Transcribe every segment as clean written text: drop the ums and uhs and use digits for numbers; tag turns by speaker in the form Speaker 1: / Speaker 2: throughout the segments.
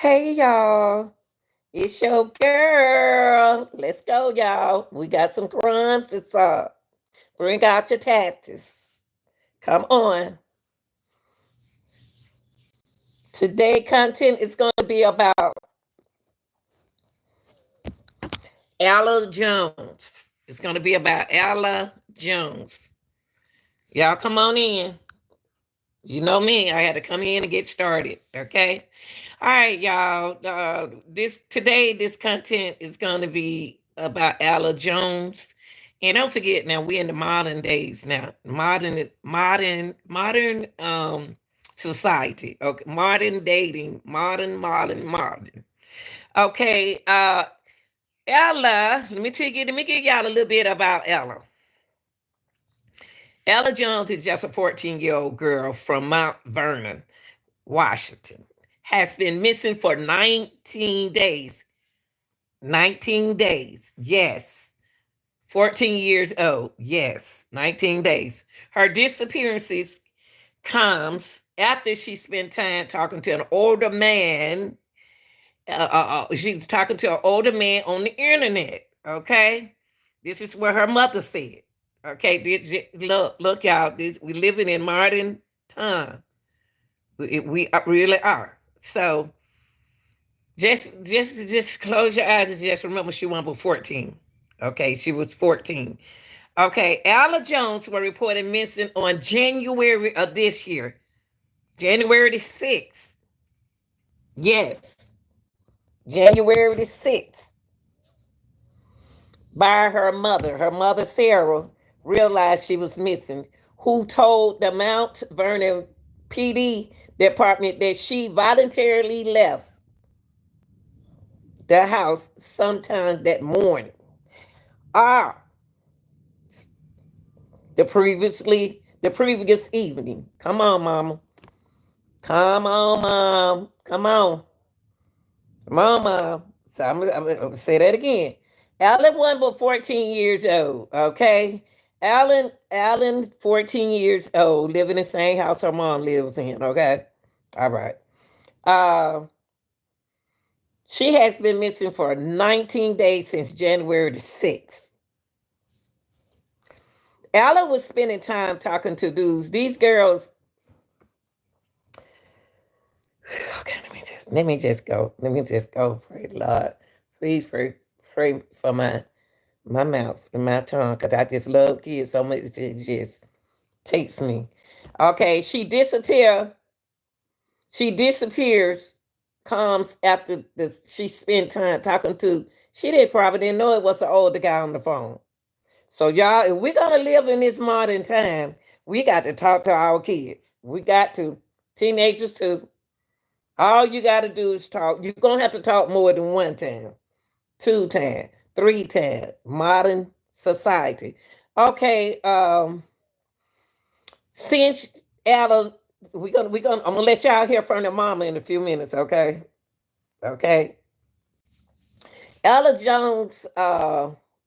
Speaker 1: Hey y'all, it's your girl. Let's go, y'all. We got some crimes to solve. Bring out your tactics. Come on. Today content is going to be about Ella Jones. It's going to be about Ella Jones. Y'all come on in. You know me, I had to come in and get started. Okay. All right, y'all. This content is going to be about Ella Jones, and don't forget now we're in the modern days now, modern society. Okay, modern dating, modern. Okay, Ella. Let me give y'all a little bit about Ella. Ella Jones is just a 14-year-old girl from Mount Vernon, Washington, has been missing for 19 days. 19 days. Yes. 14 years old. Yes. 19 days. Her disappearances comes after she spent time talking to an older man. She was talking to an older man on the internet. Okay. This is what her mother said. Okay. Look, y'all. We living in modern time. We really are. So just close your eyes and just remember she was 14. Okay, she was 14. Okay, Ella Jones was reported missing on January of this year, January the 6th. Yes, January the 6th, by her mother. Her mother, Sarah, realized she was missing, who told the Mount Vernon PD department that she voluntarily left the house sometime that morning. Ah, the previous evening. Come on, mama. Come on, mom. Come on. Come on, mom. So I'm gonna say that again. Alan wasn't but 14 years old, okay? Alan, 14 years old, living in the same house her mom lives in, okay? All right. Uh, she has been missing for 19 days since January the 6th. Alan was spending time talking to dudes. These girls. Okay, let me just go. Let me just go. Pray, Lord. Please pray for my mouth and my tongue, because I just love kids so much it just takes me. Okay, she disappears, comes after this. She spent time talking to. Probably didn't know it was an older guy on the phone. So y'all, if we're gonna live in this modern time, we got to talk to our kids. We got to, teenagers too. All you got to do is talk. You're gonna have to talk more than one time, two times, three times. Modern society. Okay. Since Ella, I'm gonna let y'all hear from the mama in a few minutes. Okay. Okay. Ella Jones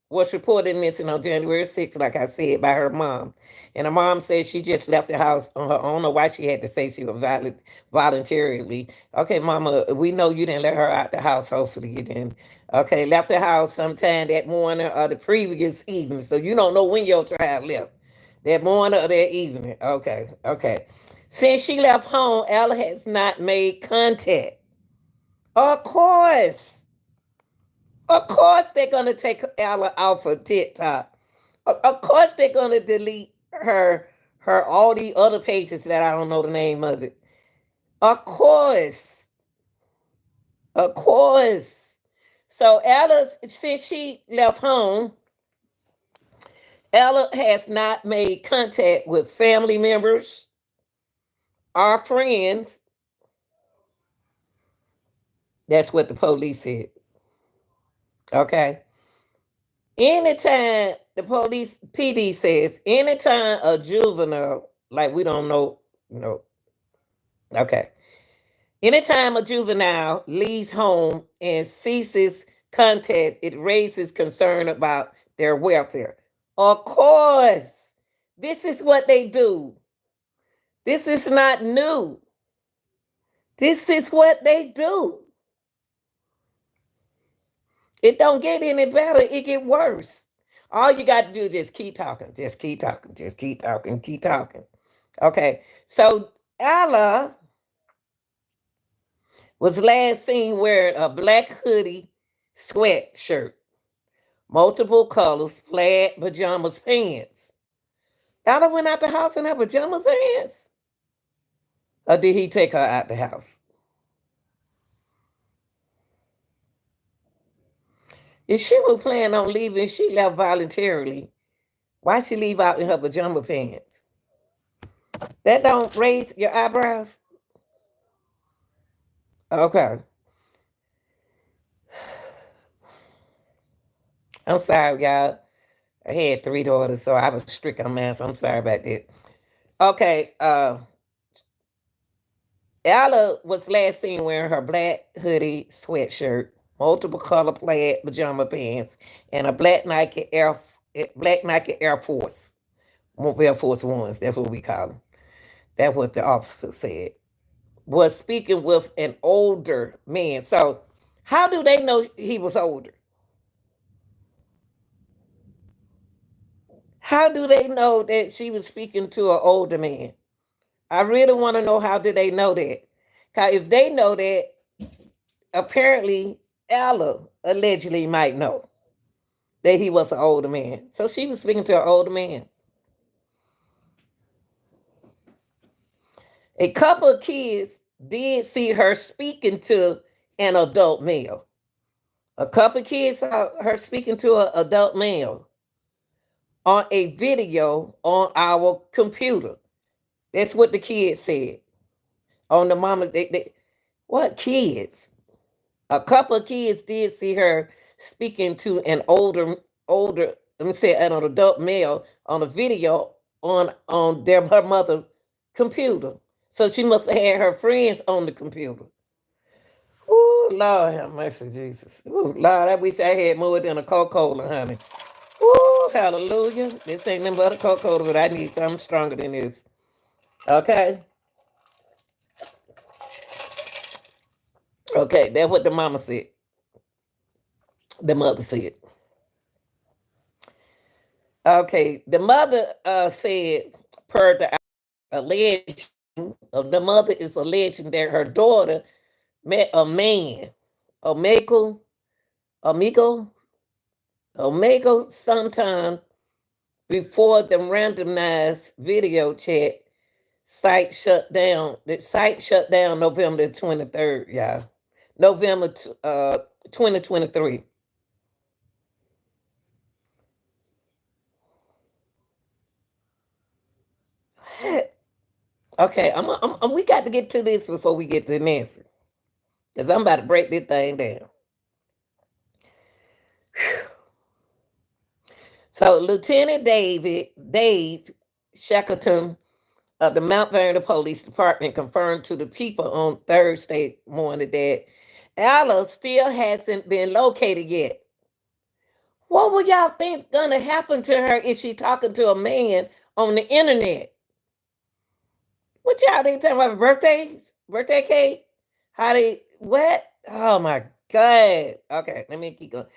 Speaker 1: was reported missing on January 6th, like I said, by her mom. And her mom said she just left the house on her own. I don't know why she had to say she was voluntarily. Okay, mama, we know you didn't let her out the house. Hopefully you didn't. Okay, left the house sometime that morning or the previous evening. So you don't know when your child left. That morning or that evening. Okay, okay. Since she left home, Ella has not made contact. Of course. Of course, they're gonna take Ella off of TikTok. Of course, they're gonna delete her all the other pages that I don't know the name of it. Of course, of course. So Ella, since she left home, Ella has not made contact with family members or friends. That's what the police said. Okay. Anytime the police PD says, anytime a juvenile, like we don't know, okay. Anytime a juvenile leaves home and ceases contact, it raises concern about their welfare. Of course, this is what they do. This is not new. This is what they do. It don't get any better. It get worse. All you got to do is just keep talking. Just keep talking. Just keep talking. Keep talking. Okay. So Ella was last seen wearing a black hoodie sweatshirt, multiple colors, plaid pajamas, pants. Ella went out the house in her pajamas pants? Or did he take her out the house? If she was planning on leaving, she left voluntarily. Why she leave out in her pajama pants? That don't raise your eyebrows? Okay. I'm sorry, y'all. I had 3 daughters, so I was strict on math, so I'm sorry about that. Okay, Ella was last seen wearing her black hoodie sweatshirt, multiple color plaid pajama pants, and a black Nike Air Force. Air Force Ones, that's what we call them. That's what the officer said. Was speaking with an older man. So how do they know he was older? How do they know that she was speaking to an older man? I really want to know, how did they know that? Because if they know that, apparently Ella allegedly might know that he was an older man. So she was speaking to an older man. A couple of kids did see her speaking to an adult male. A couple of kids saw her speaking to an adult male on a video on our computer. That's what the kids said. On the mama, what kids? A couple of kids did see her speaking to an older, let me say, an adult male on a video on her mother computer. So she must have had her friends on the computer. Oh, Lord have mercy, Jesus. Oh, Lord, I wish I had more than a Coca-Cola, honey. Oh, hallelujah. This ain't nothing but a Coca-Cola, but I need something stronger than this. Okay. Okay, that's what the mama said. The mother said. Okay, the mother said, per the alleged, the mother is alleging that her daughter met a man, Omega, sometime before the randomized video chat site shut down. The site shut down November 23rd, y'all. November 2023. Okay, we got to get to this before we get to Nancy, because I'm about to break this thing down. So Lieutenant Dave Shackleton of the Mount Vernon Police Department confirmed to the people on Thursday morning that Ella still hasn't been located yet. What would y'all think gonna happen to her if she talking to a man on the internet? What y'all think talking about birthdays? Birthday cake? How they what? Oh my God. Okay, let me keep going.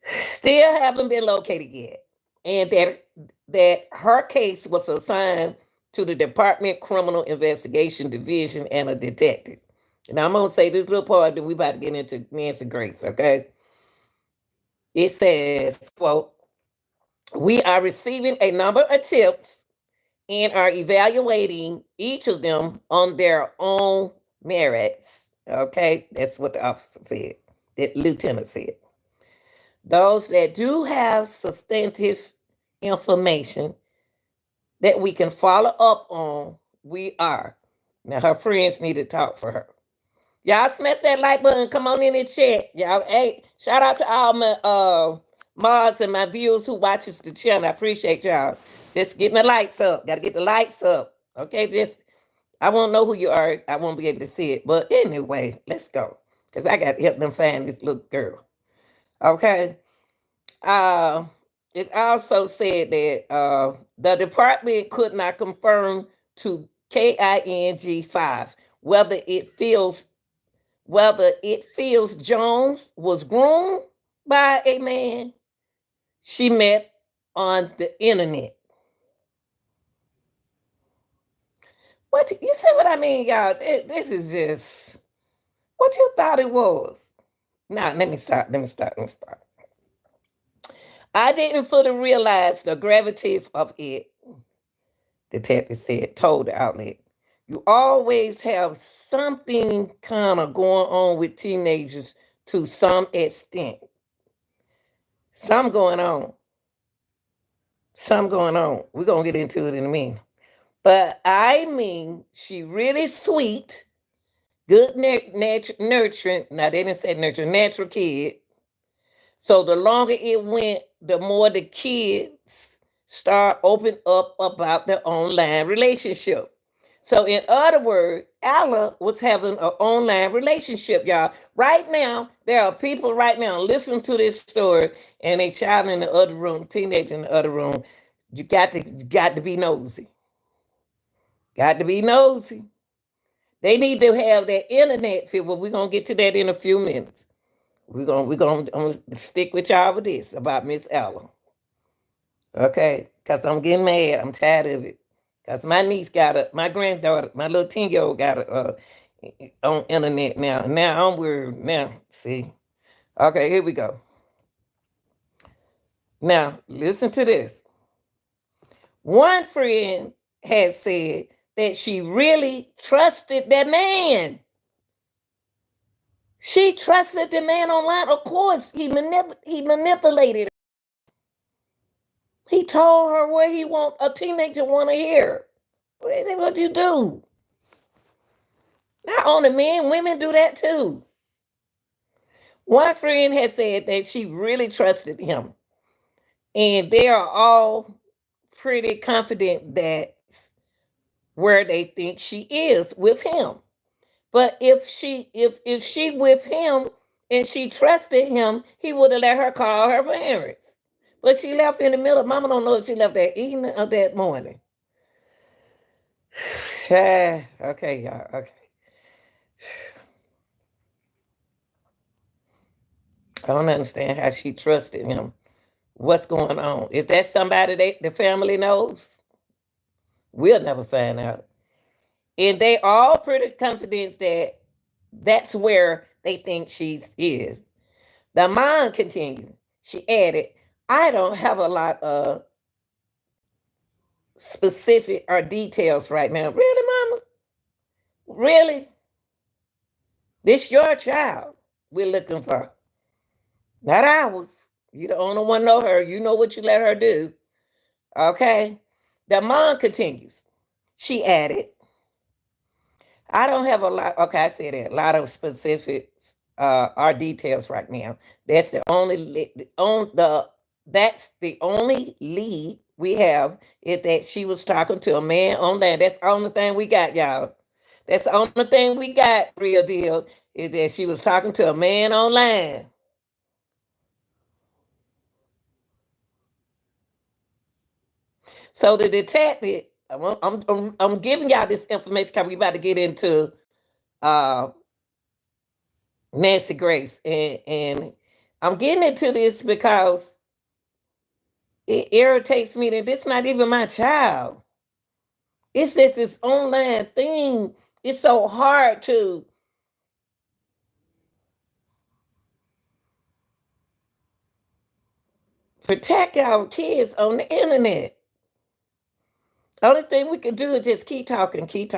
Speaker 1: Still haven't been located yet. And that her case was assigned to the Department Criminal Investigation Division and a detective. Now I'm gonna say this little part that we about to get into Nancy Grace, okay? It says, quote, we are receiving a number of tips and are evaluating each of them on their own merits. Okay, that's what the officer said, the lieutenant said. Those that do have substantive information that we can follow up on, we are. Now her friends need to talk for her. Y'all smash that like button. Come on in and chat. Y'all, hey, shout out to all my mods and my viewers who watches the channel. I appreciate y'all. Just get my lights up. Gotta get the lights up. Okay, just I won't know who you are. I won't be able to see it. But anyway, let's go. Because I got to help them find this little girl. Okay. It also said that the department could not confirm to KING5 whether it feels whether it feels Jones was groomed by a man she met on the internet. What you see what I mean, y'all? This is just what you thought it was. Now let me start. I didn't fully realize the gravity of it, detective said, told the outlet. You always have something kind of going on with teenagers to some extent. Some going on. Some going on. We're going to get into it in a minute. But I mean, she really sweet, good nurturing. Now, they didn't say nurturing, natural kid. So the longer it went, the more the kids start opening up about their online relationship. So in other words, Ella was having an online relationship, y'all. Right now, there are people right now listening to this story, and a child in the other room, teenager in the other room. You got to be nosy. Got to be nosy. They need to have that internet feel. Well, we're gonna get to that in a few minutes. I'm gonna stick with y'all with this about Miss Ella. Okay, because I'm getting mad. I'm tired of it. Because my niece my granddaughter, my little 10-year-old got on internet now. Now I'm worried. Now, see. Okay, here we go. Now, listen to this. One friend had said that she really trusted that man. She trusted the man online. Of course, he manipulated her. He told her what a teenager want to hear. What you do? Not only men, women do that too. One friend had said that she really trusted him. And they are all pretty confident that's where they think she is with him. But if she with him and she trusted him, he would have let her call her parents. But she left in the middle. Mama don't know if she left that evening or that morning. Okay, y'all. Okay. I don't understand how she trusted him. What's going on? Is that somebody the family knows? We'll never find out. And they all pretty confident that that's where they think she is. The mom continued. She added, I don't have a lot of specific or details right now. Really, mama? Really? This your child we're looking for. Not ours. You the only one know her. You know what you let her do. Okay? The mom continues. She added, I don't have a lot. Okay, I said that. A lot of specifics or details right now. That's the only that's the only lead we have is that she was talking to a man online. That's the only thing we got, y'all. That's the only thing we got, real deal, is that she was talking to a man online. So the detective, I'm giving y'all this information because we about to get into Nancy Grace, and I'm getting into this because it irritates me that this not even my child. It's just this online thing. It's so hard to protect our kids on the internet. Only thing we can do is just keep talking. Repeat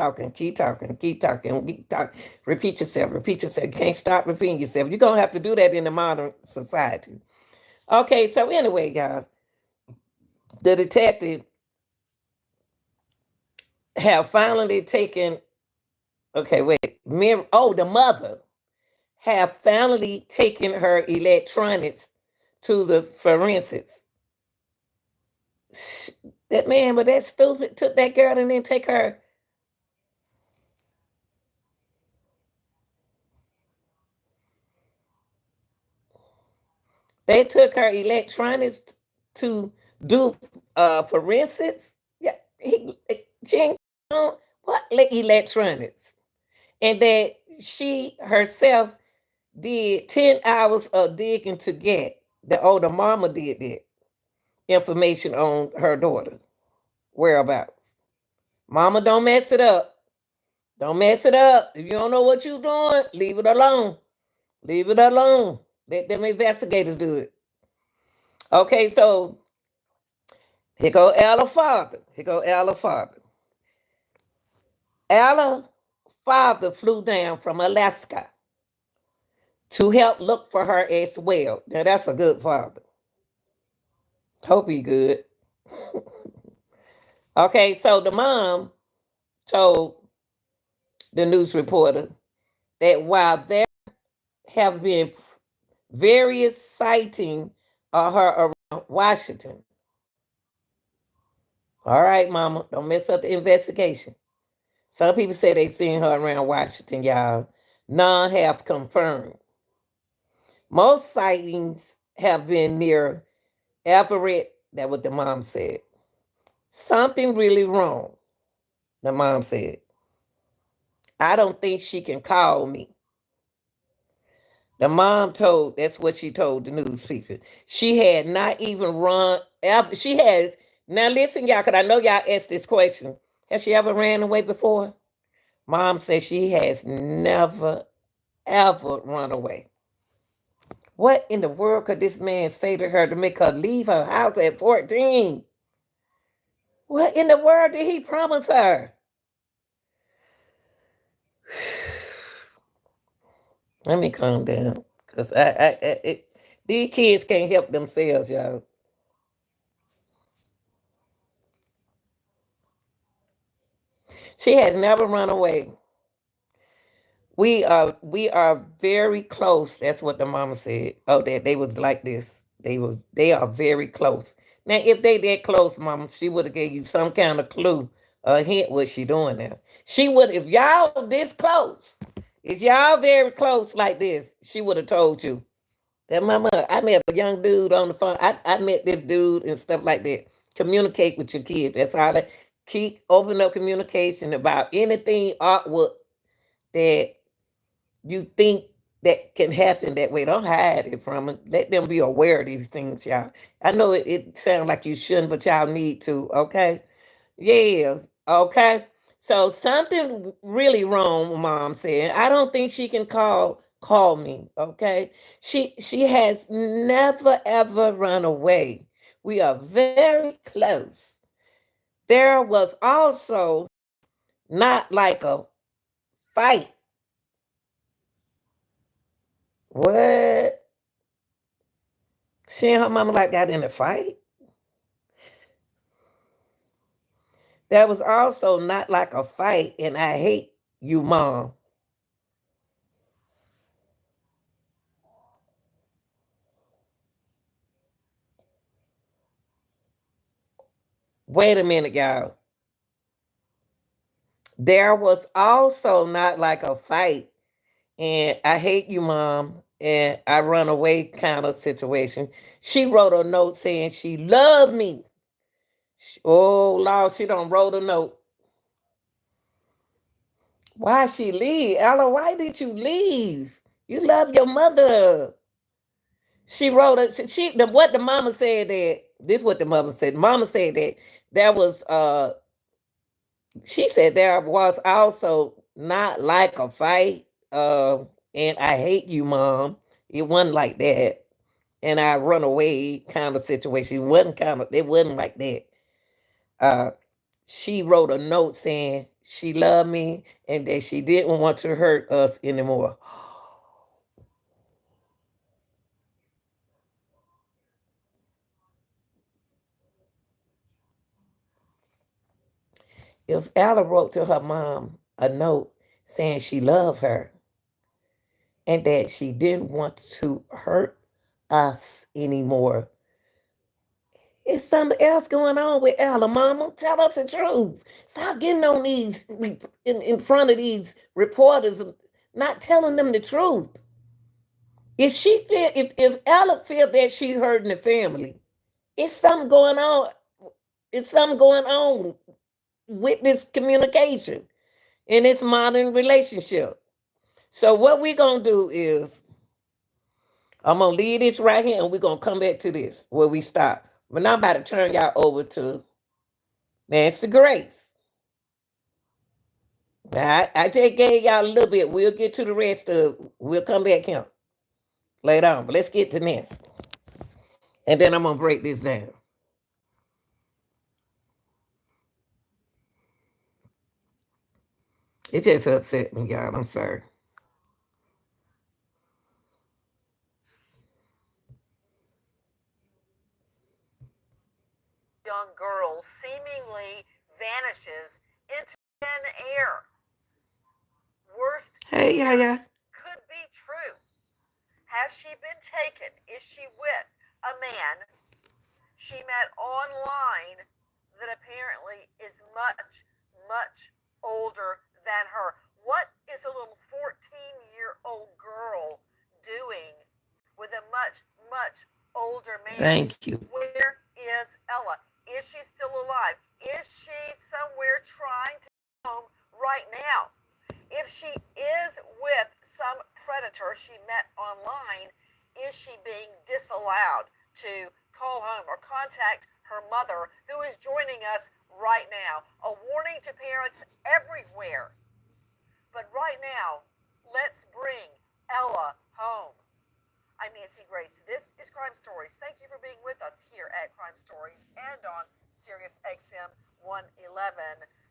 Speaker 1: yourself. You can't stop repeating yourself. You're going to have to do that in the modern society. Okay, so anyway, y'all, the detective have finally taken, the mother have finally taken her electronics to the forensics. That man, but that stupid took that girl and then take her. They took her electronics to do forensics. Yeah, she ain't on what electronics, and that she herself did 10 hours of digging to get the older mama did that information on her daughter whereabouts. Mama, don't mess it up. Don't mess it up. If you don't know what you're doing, leave it alone. Leave it alone. Let them investigators do it. Okay, so here go Ella father. Here go Ella father. Ella father flew down from Alaska to help look for her as well. Now that's a good father. Hope he good. Okay, so the mom told the news reporter that while there have been various sightings of her around Washington. All right, mama, don't mess up the investigation. Some people say they seen her around Washington, y'all. None have confirmed. Most sightings have been near Everett. That's what the mom said. Something really wrong, the mom said. I don't think she can call me. The mom told, that's what she told the news people. She had not even run, she has, now listen, y'all, because I know y'all asked this question. Has she ever ran away before? Mom says she has never, ever run away. What in the world could this man say to her to make her leave her house at 14? What in the world did he promise her? Let me calm down, because these kids can't help themselves, y'all. She has never run away. We are very close. That's what the mama said. Oh, that they was like this. They are very close. Now, if they that close, mama, she would have gave you some kind of clue, a hint what she doing now. She would, if y'all this close, if y'all very close like this, she would have told you. That mama, I met a young dude on the phone. I met this dude and stuff like that. Communicate with your kids. That's how they keep open up communication about anything artwork that you think that can happen that way. Don't hide it from them. Let them be aware of these things, y'all. I know it sounds like you shouldn't, but y'all need to, okay? Yes, okay. So something really wrong, mom said. I don't think she can call me, okay? She has never ever run away. We are very close. There was also not like a fight. What? She and her mama like got in a fight? There was also not like a fight, and I hate you, mom. Wait a minute, y'all. There was also not like a fight, and I hate you, mom, and I run away kind of situation. She wrote a note saying she loved me. Oh, Lord, she don't wrote a note. Why she leave? Ella, why did you leave? You love your mother. She wrote it. What the mama said that this is what the mama said. Mama said that there was she said there was also not like a fight. And I hate you, mom. It wasn't like that. And I run away kind of situation. It wasn't like that. Uh she wrote a note saying she loved me and that she didn't want to hurt us anymore. If Ella wrote to her mom a note saying she loved her and that she didn't want to hurt us anymore, it's something else going on with Ella, mama. Tell us the truth. Stop getting on these in front of these reporters, not telling them the truth. If she feel if Ella feel that she hurting the family, it's something going on. It's something going on with this communication in this modern relationship. So what we're gonna do is I'm gonna leave this right here and we're gonna come back to this where we stop. But now I'm about to turn y'all over to Nancy Grace. Now, I just gave y'all a little bit. We'll get to the rest of we'll come back here later on. But let's get to Nancy. And then I'm gonna break this down. It just upset me, y'all. I'm sorry.
Speaker 2: Young girl seemingly vanishes into thin air. Worst
Speaker 1: Hey, yeah.
Speaker 2: could be true. Has she been taken? Is she with a man she met online that apparently is much, much older than her? What is a little 14-year-old girl doing with a much, much older man?
Speaker 1: Thank you.
Speaker 2: Where is Ella? Is she still alive? Is she somewhere trying to get home right now? If she is with some predator she met online, is she being disallowed to call home or contact her mother, who is joining us right now? A warning to parents everywhere. But right now, let's bring Ella home. I'm Nancy Grace. This is Crime Stories. Thank you for being with us here at Crime Stories and on Sirius XM 111.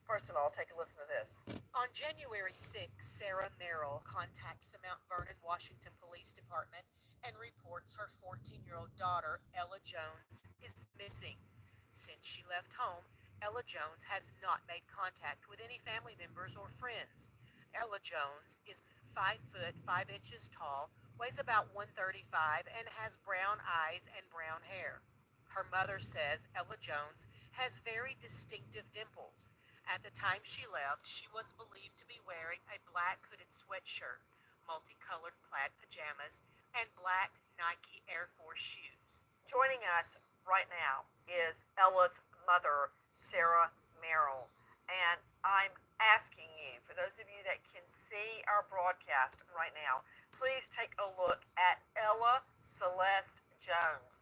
Speaker 2: First of all, take a listen to this. On January 6th, Sarah Merrill contacts the Mount Vernon, Washington Police Department and reports her 14-year-old daughter, Ella Jones, is missing. Since she left home, Ella Jones has not made contact with any family members or friends. Ella Jones is 5 foot 5 inches tall, weighs about 135, and has brown eyes and brown hair. Her mother says Ella Jones has very distinctive dimples. At the time she left, she was believed to be wearing a black hooded sweatshirt, multicolored plaid pajamas, and black Nike Air Force shoes. Joining us right now is Ella's mother, Sarah Merrill. And I'm asking you, for those of you that can see our broadcast right now, please take a look at Ella Celeste Jones.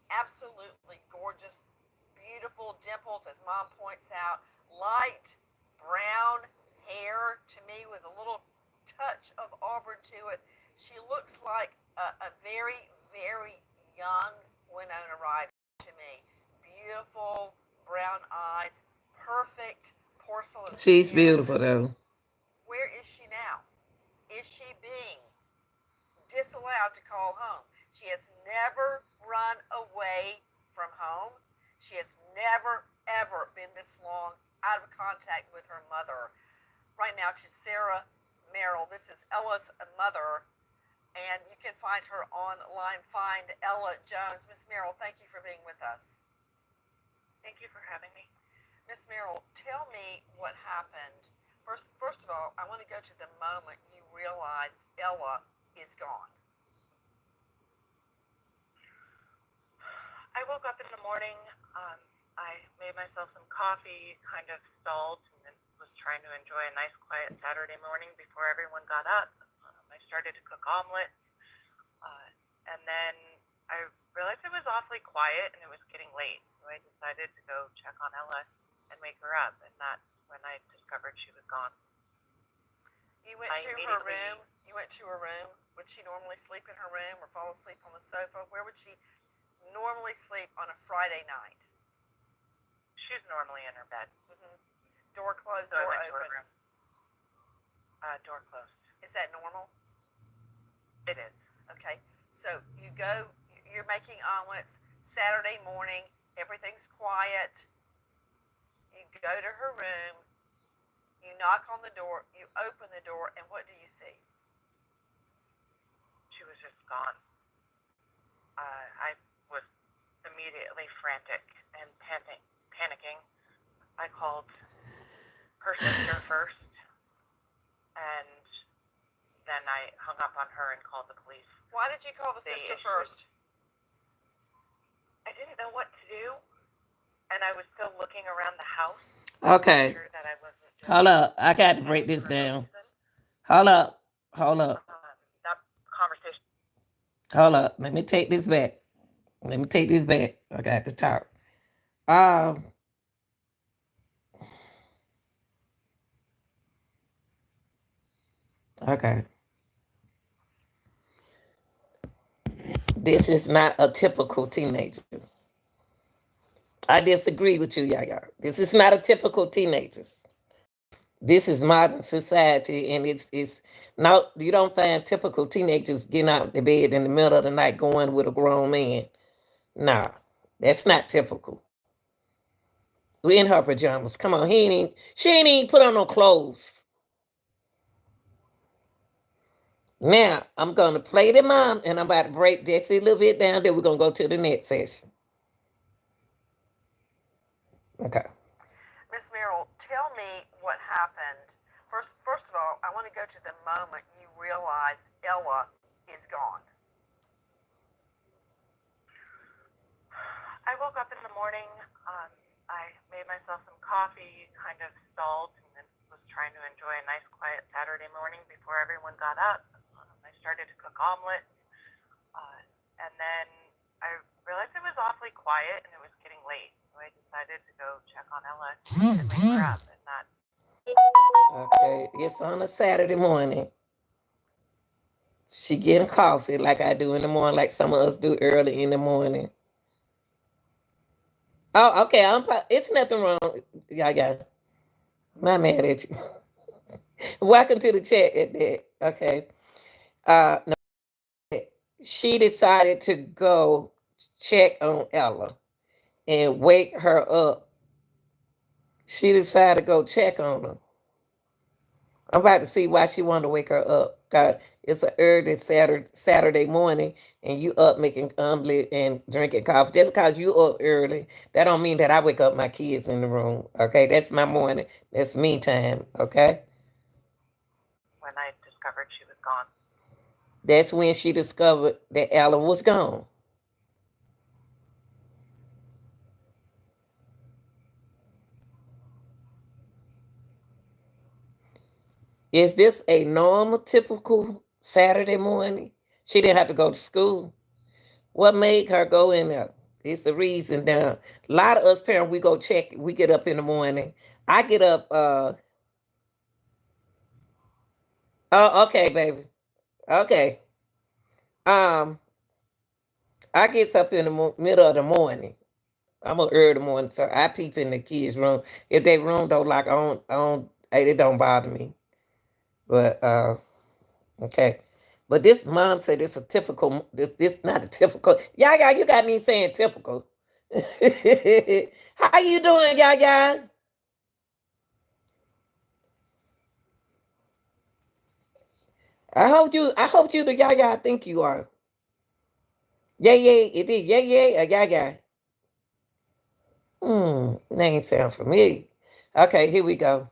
Speaker 2: Absolutely gorgeous, beautiful dimples, as Mom points out, light brown hair to me with a little touch of auburn to it. She looks like a very, very young Winona Ryder to me. Beautiful brown eyes, perfect porcelain.
Speaker 1: She's beautiful though.
Speaker 2: Where is she now? Is she being disallowed to call home? She has never run away from home. She has never, ever been this long out of contact with her mother. Right now, she's Sarah Merrill. This is Ella's mother, and you can find her online. Find Ella Jones. Miss Merrill, thank you for being with us.
Speaker 3: Thank you for having me.
Speaker 2: Miss Merrill, tell me what happened. First of all, I want to go to the moment you realized Ella is gone.
Speaker 3: I woke up in the morning. I made myself some coffee, kind of stalled, and then was trying to enjoy a nice, quiet Saturday morning before everyone got up. I started to cook omelet, and then I realized it was awfully quiet and it was getting late. So I decided to go check on Ella and wake her up, and that's when I discovered she was gone.
Speaker 2: You went to her room. You went to her room. Would she normally sleep in her room or fall asleep on the sofa? Where would she normally sleep on a Friday night?
Speaker 3: She's normally in her bed.
Speaker 2: Mm-hmm. Door closed,
Speaker 3: so
Speaker 2: door
Speaker 3: I went to her
Speaker 2: open.
Speaker 3: room. Door closed.
Speaker 2: Is that normal?
Speaker 3: It is.
Speaker 2: Okay. So you go. You're making omelets. Saturday morning. Everything's quiet. You go to her room. You knock on the door. You open the door, and what do you see?
Speaker 3: She was just gone. I was immediately frantic and panicking. I called her sister first, and then I hung up on her and called the police.
Speaker 2: Why did you call the sister first?
Speaker 3: I didn't know what to do, and I was still looking around the house.
Speaker 1: Okay.
Speaker 3: Sure that I wasn't
Speaker 1: Hold up. I got to break this down. Hold up. Hold up.
Speaker 3: that conversation.
Speaker 1: Hold up. Let me take this back. Let me take this back. I got to talk. Um, okay. This is not a typical teenager. I disagree with you, Yaya. This is not a typical teenagers. This is modern society, and it's now you don't find typical teenagers getting out of the bed in the middle of the night going with a grown man. Nah, that's not typical. We in her pajamas. Come on, she ain't even put on no clothes. Now I'm gonna play the mom, and I'm about to break Jesse a little bit down. Then we're gonna go to the next session. Okay.
Speaker 2: Miss Merrill, tell me what happened. First of all, I want to go to the moment you realized Ella is gone.
Speaker 3: I woke up in the morning. I made myself some coffee, kind of stalled, and then was trying to enjoy a nice, quiet Saturday morning before everyone got up. I started to cook omelet, and then I realized it was awfully quiet and it was getting late. So I decided to go check on Ella and wake her up. And that.
Speaker 1: Okay, it's on a Saturday morning. She getting coffee like I do in the morning, like some of us do early in the morning. Oh, okay. It's nothing wrong. Yeah. I'm not mad at you. Welcome to the chat at that. Okay. No, she decided to go check on Ella and wake her up. She decided to go check on her. I'm about to see why she wanted to wake her up. God, it's an early Saturday morning, and you up making omelet and drinking coffee. Just because you up early, that don't mean that I wake up my kids in the room. Okay, that's my morning. That's me time. Okay.
Speaker 3: When I discovered she was gone.
Speaker 1: That's when she discovered that Ella was gone. Is this a normal, typical Saturday morning? She didn't have to go to school. What made her go in there? It's the reason now. A lot of us parents, we go check, we get up in the morning. I get up, oh, okay, baby. Okay. Um, I gets up in the middle of the morning. I'm up early in the morning, so I peep in the kids' room. If they room don't lock, it don't bother me. But okay. But this mom said it's a typical. This not a typical. Yaya, you got me saying typical. How you doing, Yaya? I hope you the Yaya I think you are. Yeah, it is. Yeah, Yaya. Name sound familiar. Okay, here we go.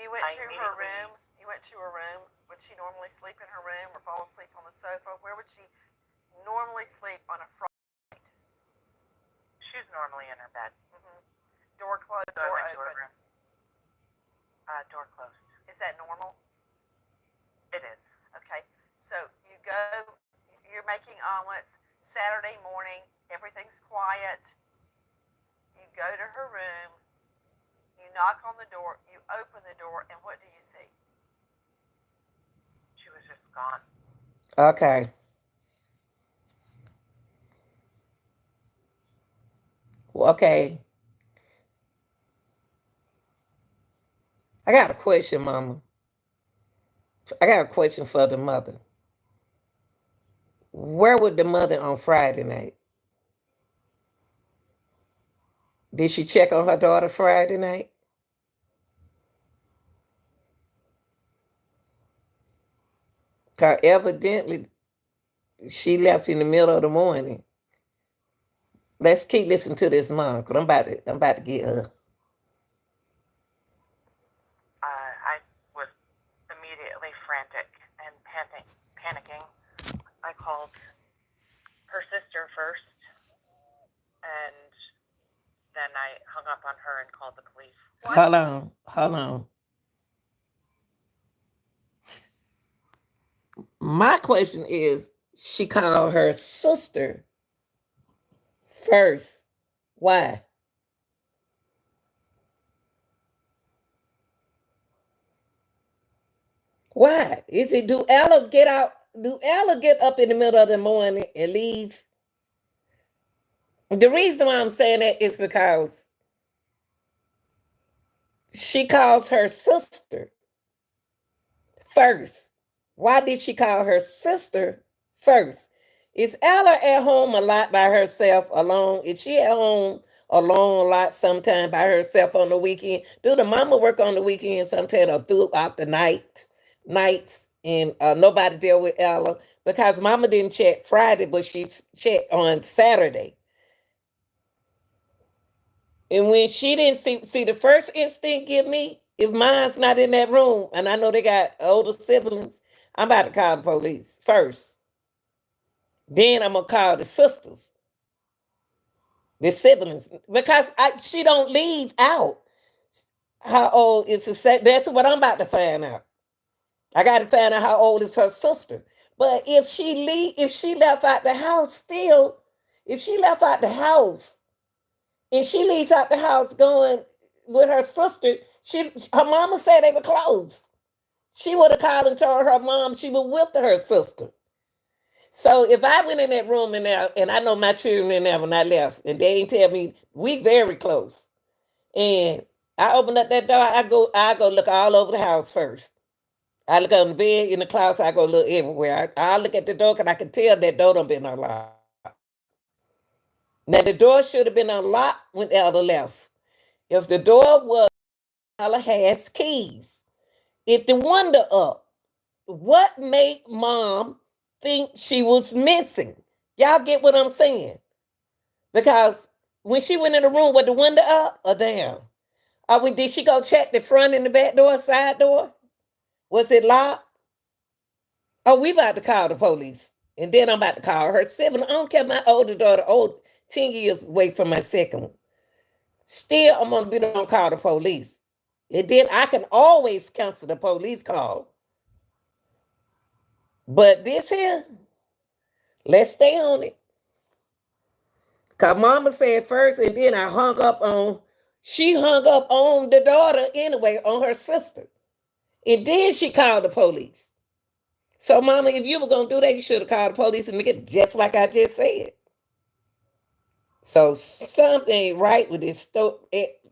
Speaker 2: You went to her room. You went to her room. Would she normally sleep in her room or fall asleep on the sofa? Where would she normally sleep on a Friday?
Speaker 3: She's normally in her bed.
Speaker 2: Door closed,
Speaker 3: So
Speaker 2: door
Speaker 3: I went to her
Speaker 2: open.
Speaker 3: room. Door closed.
Speaker 2: Is that normal?
Speaker 3: It is.
Speaker 2: Okay. So you go. You're making omelets. Saturday morning. Everything's quiet. You go to her room. You knock on the door. You open the door, and what do you see?
Speaker 3: She was just gone.
Speaker 1: Okay. Okay. I got a question, Mama. I got a question for the mother. Where was the mother on Friday night? Did she check on her daughter Friday night? Cause evidently she left in the middle of the morning. Let's keep listening to this mom, cause I'm about to get her.
Speaker 3: I was immediately frantic and panicking. I called her sister first, and then I hung up on her and called the police.
Speaker 1: Hold on. My question is, she called her sister first. Why? Why? Is it, do Ella get out? Do Ella get up in the middle of the morning and leave? The reason why I'm saying that is because she calls her sister first. Why did she call her sister first? Is Ella at home a lot by herself alone? Is she at home alone a lot sometime by herself on the weekend? Do the mama work on the weekend sometime or throughout the nights? And nobody deal with Ella because mama didn't check Friday, but she checked on Saturday. And when she didn't see the first instinct give me, if mine's not in that room, and I know they got older siblings, I'm about to call the police first. Then I'm gonna call the sisters, the siblings, because she don't leave out. How old is the that's what I'm about to find out. I got to find out how old is her sister. But if she left out the house still, if she left out the house and she leaves out the house going with her sister, her mama said they were close. She would have called and told her mom she was with her sister. So if I went in that room and I know my children in there when I left, and they ain't tell me we very close, and I open up that door, I go look all over the house first. I look on the bed, in the closet, I go look everywhere. I look at the door because I can tell that door done been unlocked. Now the door should have been unlocked when Ella left. If the door was, Ella has keys. If the window up, what made mom think she was missing? Y'all get what I'm saying? Because when she went in the room, was the window up or down? Did she go check the front and the back door, side door? Was it locked? Oh, we about to call the police. And then I'm about to call her sibling. I don't care, my older daughter, 10 years away from my second one. Still, I'm going to be the one to call the police. And then I can always cancel the police call. But this here, let's stay on it. Because mama said first, and then she hung up on the daughter anyway, on her sister. And then she called the police. So, mama, if you were going to do that, you should have called the police and make it just like I just said. So, something ain't right with this.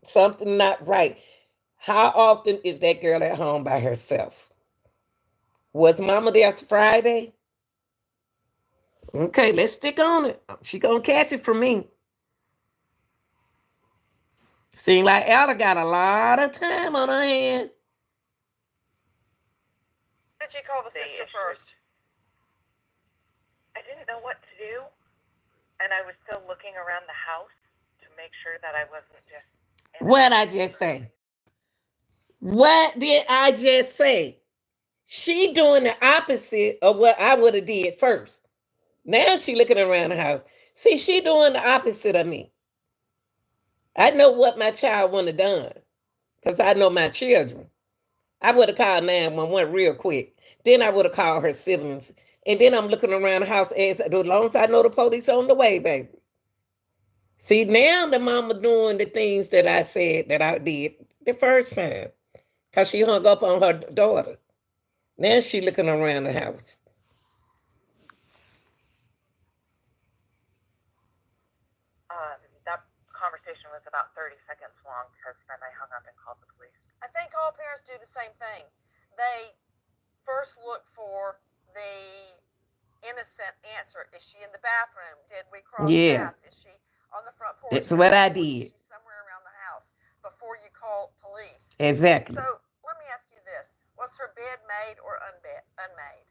Speaker 1: Something not right. How often is that girl at home by herself? Was mama there Friday? Okay, let's stick on it. She going to catch it from me. Seems like Ella got a lot of time on her hand.
Speaker 2: Did you call the sister first?
Speaker 3: I didn't know what to do, and I was still looking around the house to make sure that I wasn't just...
Speaker 1: What I just say? What did I just say? She doing the opposite of what I would have did first. Now she looking around the house. See, she doing the opposite of me. I know what my child would have done because I know my children. I would have called 911 real quick. Then I would have called her siblings. And then I'm looking around the house as long as I know the police on the way, baby. See, now the mama doing the things that I said that I did the first time. Because she hung up on her daughter. Now she looking around the house.
Speaker 3: That conversation was about 30 seconds long because then I hung up and called the police.
Speaker 2: I think all parents do the same thing. They first look for the innocent answer. Is she in the bathroom? Did we cross paths? Is she on the front porch?
Speaker 1: That's what I did.
Speaker 2: Is she somewhere around the house before you call police?
Speaker 1: Exactly.
Speaker 2: So let me ask you this. Was her bed made or unmade?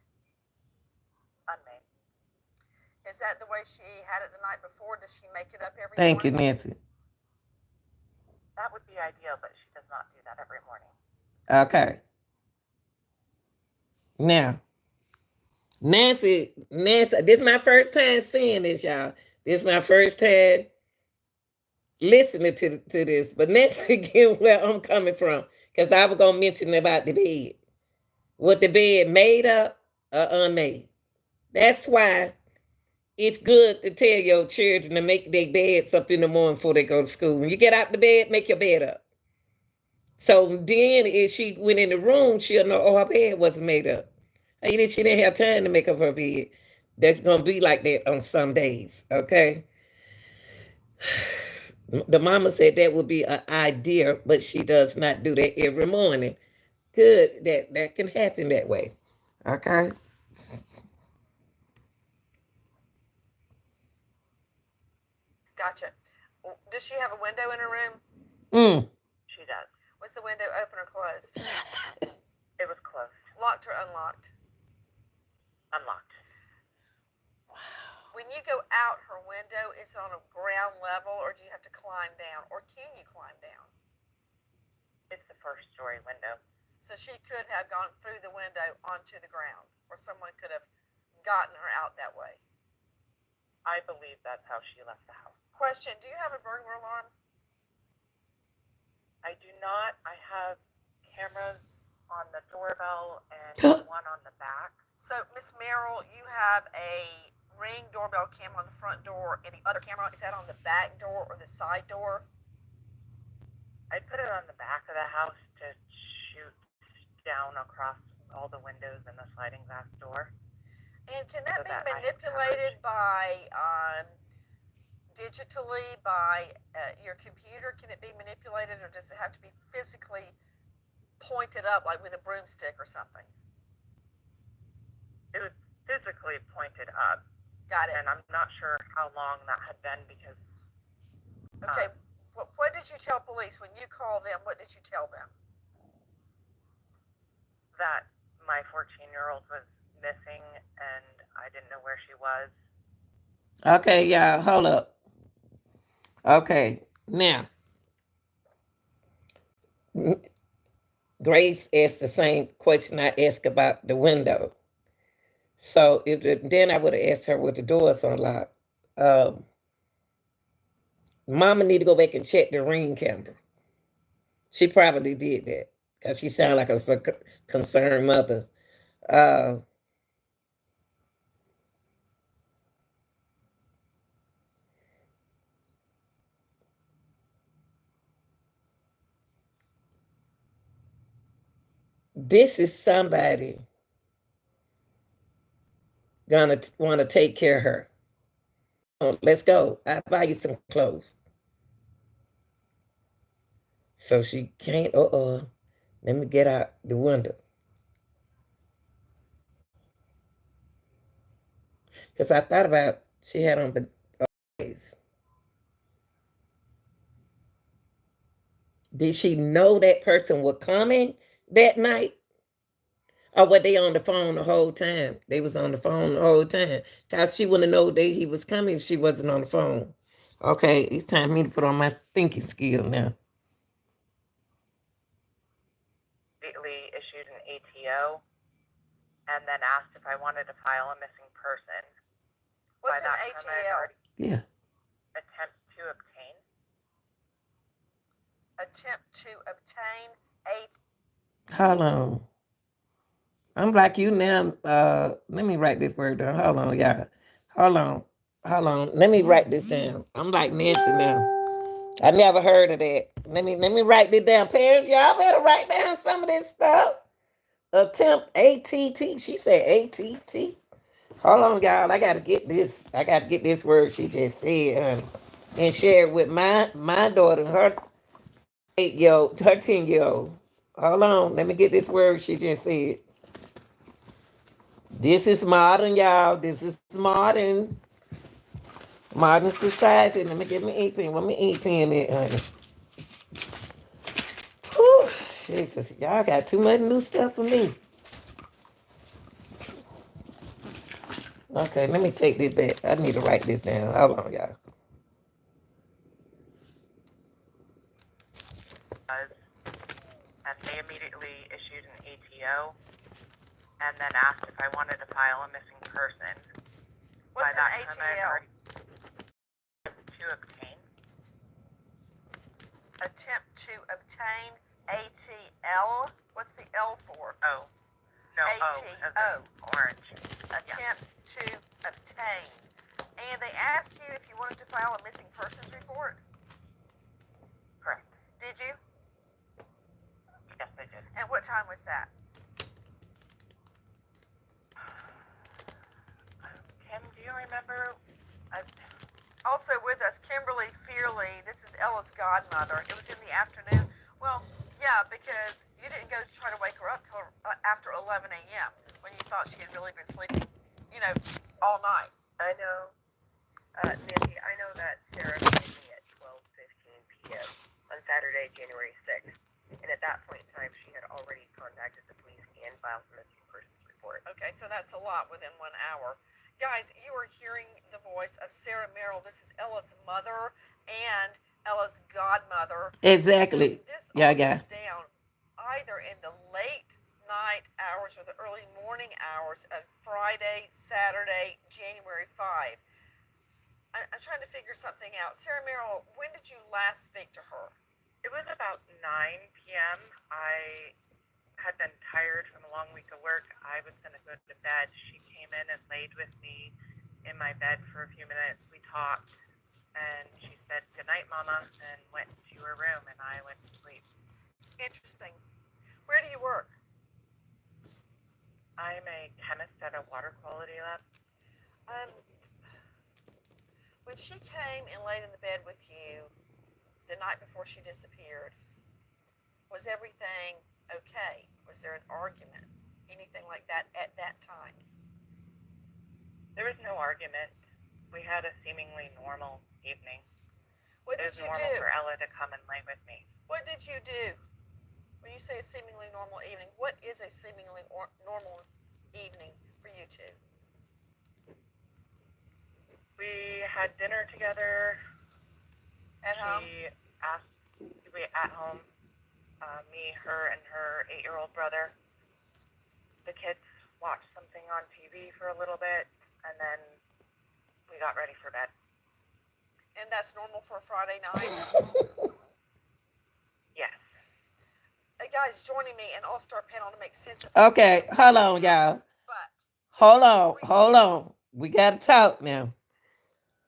Speaker 3: Unmade.
Speaker 2: Is that the way she had it the night before? Does she make it up every
Speaker 1: Thank you,
Speaker 2: morning?
Speaker 1: Nancy.
Speaker 3: That would be ideal, but she does not do that every morning.
Speaker 1: Okay. Now, Nancy, this is my first time seeing this, y'all. This is my first time listening to this. But Nancy, get where I'm coming from. Because I was going to mention about the bed. What the bed made up. unmade. That's why it's good to tell your children to make their beds up in the morning before they go to school. When you get out the bed, make your bed up. So then if she went in the room, she'll know, oh, her bed wasn't made up. She didn't have time to make up her bed. That's going to be like that on some days, okay? The mama said that would be an idea, but she does not do that every morning. Good, that can happen that way, okay?
Speaker 2: Gotcha. Does she have a window in her room?
Speaker 3: She does.
Speaker 2: Was the window open or closed?
Speaker 3: It was closed.
Speaker 2: Locked or unlocked?
Speaker 3: Unlocked.
Speaker 2: When you go out her window, is it on a ground level, or do you have to climb down, or can you climb down?
Speaker 3: It's the first story window.
Speaker 2: So she could have gone through the window onto the ground, or someone could have gotten her out that way.
Speaker 3: I believe that's how she left the house.
Speaker 2: Question, do you have a burglar alarm?
Speaker 3: I do not. I have cameras on the doorbell and one on the back.
Speaker 2: So, Miss Merrill, you have a Ring doorbell camera on the front door, and the other camera, is that on the back door or the side door?
Speaker 3: I put it on the back of the house to shoot down across all the windows and the sliding glass door.
Speaker 2: And can that be manipulated by digitally by your computer? Can it be manipulated, or does it have to be physically pointed up, like with a broomstick or something?
Speaker 3: It was physically pointed up.
Speaker 2: Got it.
Speaker 3: And I'm not sure how long that had been because...
Speaker 2: Okay, what did you tell police when you called them? What did you tell them?
Speaker 3: That my 14-year-old was missing and I didn't know where she was.
Speaker 1: Okay, y'all, hold up. Okay, now, Grace asked the same question I asked about the window. So then I would have asked her with the doors unlocked. Mama need to go back and check the Ring camera. She probably did that because she sounded like a concerned mother. This is somebody gonna want to take care of her. Oh, let's go. I'll buy you some clothes. So she can't, let me get out the window. Because I thought about, she had on the eyes. Did she know that person was coming that night? Or were they on the phone the whole time? They was on the phone the whole time. Because she wouldn't know that he was coming if she wasn't on the phone. Okay, it's time for me to put on my thinking skill now.
Speaker 3: Immediately issued an ATO and then asked if I wanted to file a missing person.
Speaker 2: What's an ATO?
Speaker 1: Yeah.
Speaker 3: Attempt to obtain.
Speaker 2: Attempt to obtain
Speaker 1: Hold on. I'm like you now. Let me write this word down. Hold on, y'all. Hold on. Let me write this down. I'm like Nancy now. I never heard of that. Let me write this down. Parents, y'all better write down some of this stuff. Attempt ATT. She said ATT. Hold on, y'all. I gotta get this. I gotta get this word she just said and share it with my daughter, her 8-year-old, her 10-year-old. Hold on. Let me get this word she just said. This is modern, y'all. This is modern. Modern society. Let me get my ink pen. Where my ink pen at, honey? Whew, Jesus, y'all got too much new stuff for me. Okay, let me take this back. I need to write this down. Hold on, y'all.
Speaker 3: And they immediately issued an ATO and then asked if I wanted to file a missing person.
Speaker 2: What's an ATO?
Speaker 3: To obtain.
Speaker 2: Attempt to obtain ATL? What's the L for?
Speaker 3: Oh, No, O
Speaker 2: A-T-O.
Speaker 3: as in orange.
Speaker 2: Attempt to obtain. And they asked you if you wanted to file a missing persons report.
Speaker 3: Correct.
Speaker 2: Did you?
Speaker 3: Yes, I did.
Speaker 2: And what time was that?
Speaker 3: Kim, do you remember?
Speaker 2: Also with us, Kimberly Fearley. This is Ella's godmother. It was in the afternoon. Well, yeah, because you didn't go try to wake her up till after 11 a.m. when you thought she had really been sleeping, all night.
Speaker 4: I know, Nancy, I know that Sarah called me at 12:15 p.m. on Saturday, January 6th. And at that point in time, she had already contacted the police and filed a missing persons report.
Speaker 2: Okay, so that's a lot within 1 hour. Guys, you are hearing the voice of Sarah Merrill. This is Ella's mother and Ella's godmother.
Speaker 1: Exactly.
Speaker 2: So this
Speaker 1: Yeah,
Speaker 2: all
Speaker 1: yeah.
Speaker 2: goes down either in the late night hours or the early morning hours of Friday, Saturday, January 5. I'm trying to figure something out. Sarah Merrill, when did you last speak to her?
Speaker 3: It was about 9 p.m. I had been tired from a long week of work. I was going to go to bed. She came in and laid with me in my bed for a few minutes. We talked, and she said, "Good night, Mama," and went to her room, and I went to sleep.
Speaker 2: Interesting. Where do you work?
Speaker 3: I'm a chemist at a water quality lab.
Speaker 2: When she came and laid in the bed with you the night before she disappeared, was everything okay? Was there an argument? Anything like that at that time?
Speaker 3: There was no argument. We had a seemingly normal evening.
Speaker 2: What
Speaker 3: It
Speaker 2: did
Speaker 3: was
Speaker 2: you
Speaker 3: normal
Speaker 2: do?
Speaker 3: for Ella to come and lay with me.
Speaker 2: What did you do? When you say a seemingly normal evening, what is a seemingly normal evening for you two?
Speaker 3: We had dinner together.
Speaker 2: At home?
Speaker 3: We at home. Me, her, and her 8-year-old brother. The kids watched something on TV for a little bit, and then we got ready for bed.
Speaker 2: And that's normal for a Friday night?
Speaker 3: Yes.
Speaker 2: Hey guys, joining me in All-Star Panel to make sense of
Speaker 1: Okay, hold on, y'all.
Speaker 2: But
Speaker 1: Hold on. We gotta talk now.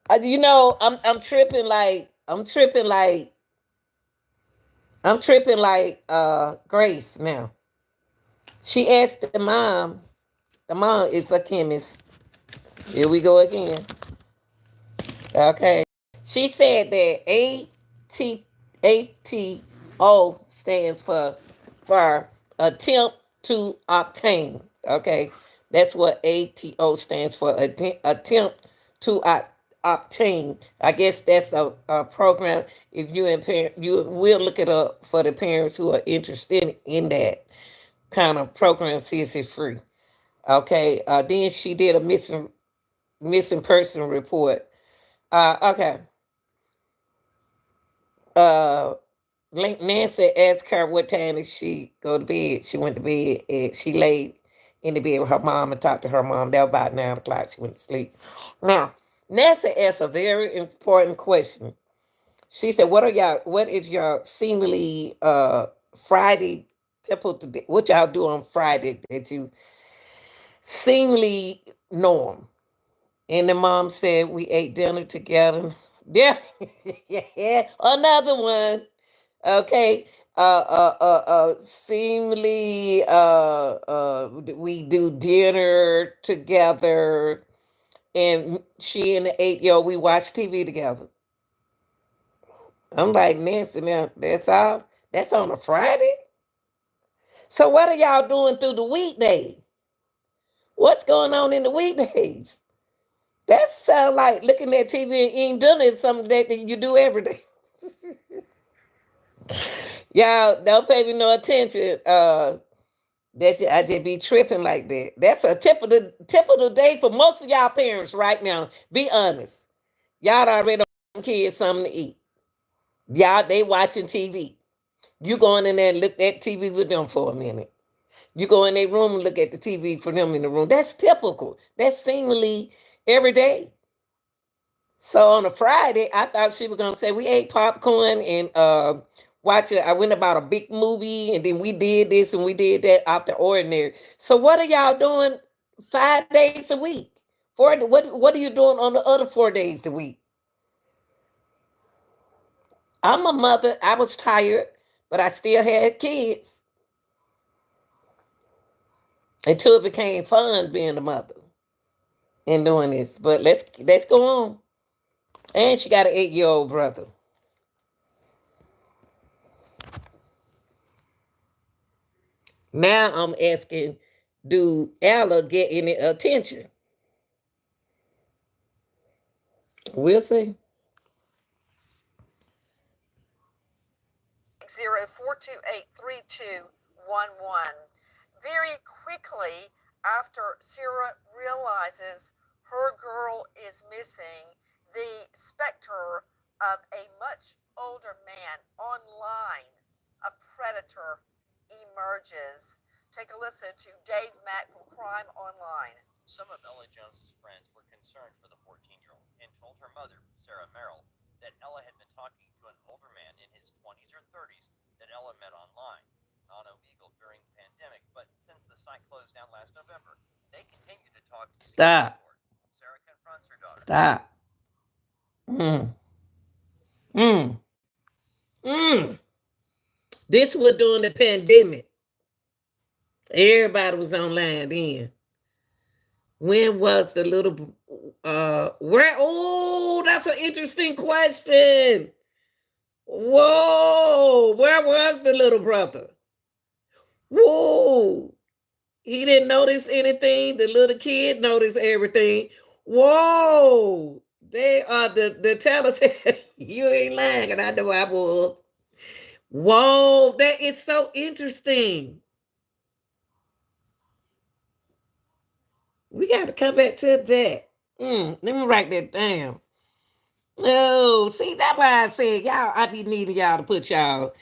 Speaker 1: I'm tripping like Grace now. She asked the mom. The mom is a chemist. Here we go again. Okay. She said that ATO stands for attempt to obtain. Okay. That's what ATO stands for, attempt to obtain. I guess that's a program. If you will look it up for the parents who are interested in that kind of program. See if it's free. Okay. Then she did a missing person report. Okay. Nancy asked her what time did she go to bed. She went to bed and she laid in the bed with her mom and talked to her mom. That was about 9 o'clock. She went to sleep. Now, Nancy asked a very important question. She said, what is your seemingly Friday typical, what y'all do on Friday that you seemingly norm? And the mom said, we ate dinner together. Yeah, yeah, another one. Okay. Seemingly, we do dinner together, and she and the 8-year-old, we watch TV together. I'm like, Nancy, now that's all. That's on a Friday. So what are y'all doing through the weekday? What's going on in the weekdays? That sounds like looking at TV and eating dinner is something that you do every day. Y'all don't pay me no attention. I just be tripping like that. That's a typical day for most of y'all parents right now. Be honest. Y'all already on kids something to eat. Y'all, they watching TV. You going in there and look at TV with them for a minute. You go in their room and look at the TV for them in the room. That's typical. That's seemingly every day. So on a Friday, I thought she was gonna say we ate popcorn and watch it. I went about a big movie, and then we did this and we did that out the ordinary. So what are y'all doing 5 days a week? What are you doing on the other 4 days a week? I'm a mother. I was tired, but I still had kids until it became fun being a mother and doing this. But let's go on. And she got an 8-year-old brother. Now I'm asking, do Ella get any attention? We'll see.
Speaker 2: 04283211. Very quickly after Sarah realizes her girl is missing, the specter of a much older man online, a predator, emerges. Take a listen to Dave Mack from Crime Online.
Speaker 5: Some of Ella Jones's friends were concerned for the 14-year-old and told her mother, Sarah Merrill, that Ella had been talking to an older man in his 20s or 30s that Ella met online, non-illegal during the pandemic, but since the site closed down last November, they continue to talk.
Speaker 1: Stop.
Speaker 5: Sarah confronts her daughter.
Speaker 1: Stop. This was during the pandemic. Everybody was online then. When was the little where? Oh, that's an interesting question. Whoa, where was the little brother? Whoa, he didn't notice anything. The little kid noticed everything. Whoa, they are the telltale. You ain't lying, and I know I was. Whoa, that is so interesting. We got to come back to that. Let me write that down. No, see, that's why I said y'all. I be needing y'all to put y'all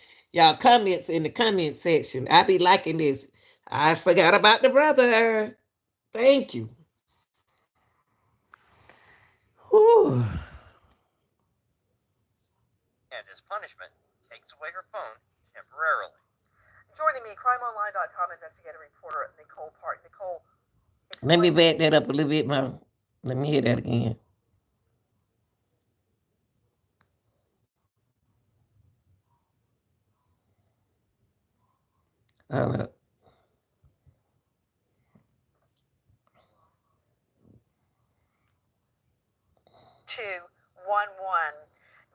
Speaker 1: comments in the comment section. I be liking this. I forgot about the brother. Thank you. Whew.
Speaker 5: And as punishment, takes away her phone temporarily.
Speaker 2: Joining me, crimeonline.com investigative reporter Nicole Park. Nicole,
Speaker 1: let me back that up a little bit more. Let me hear that again. Hold up.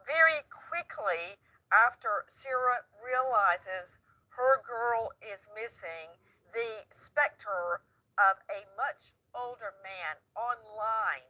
Speaker 2: Very quickly after Sarah realizes her girl is missing, the specter of a much older man online,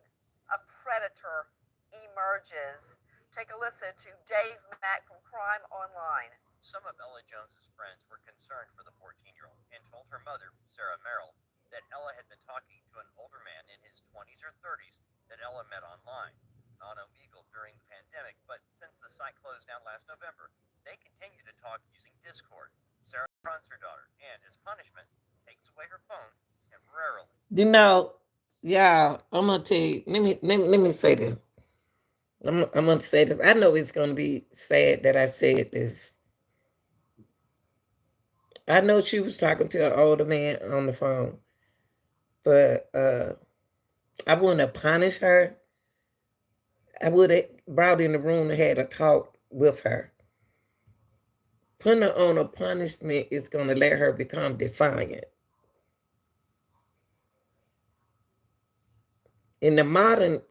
Speaker 2: a predator, emerges. Take a listen to Dave Mack from Crime Online.
Speaker 5: Some of Ella Jones's friends were concerned for the 14-year-old and told her mother, Sarah Merrill, that Ella had been talking to an older man in his 20s or 30s that Ella met online, non-illegal during the pandemic, but since the site closed down last November, they continue to talk using Discord. Sarah confronts her daughter and, as punishment, takes away her phone temporarily.
Speaker 1: You know, y'all, I'm gonna tell you. Let me say this. I'm gonna say this. I know it's gonna be sad that I said this. I know she was talking to an older man on the phone, but I wouldn't have punished her. I would have brought her in the room and had a talk with her. Putting her on a punishment is going to let her become defiant. In the modern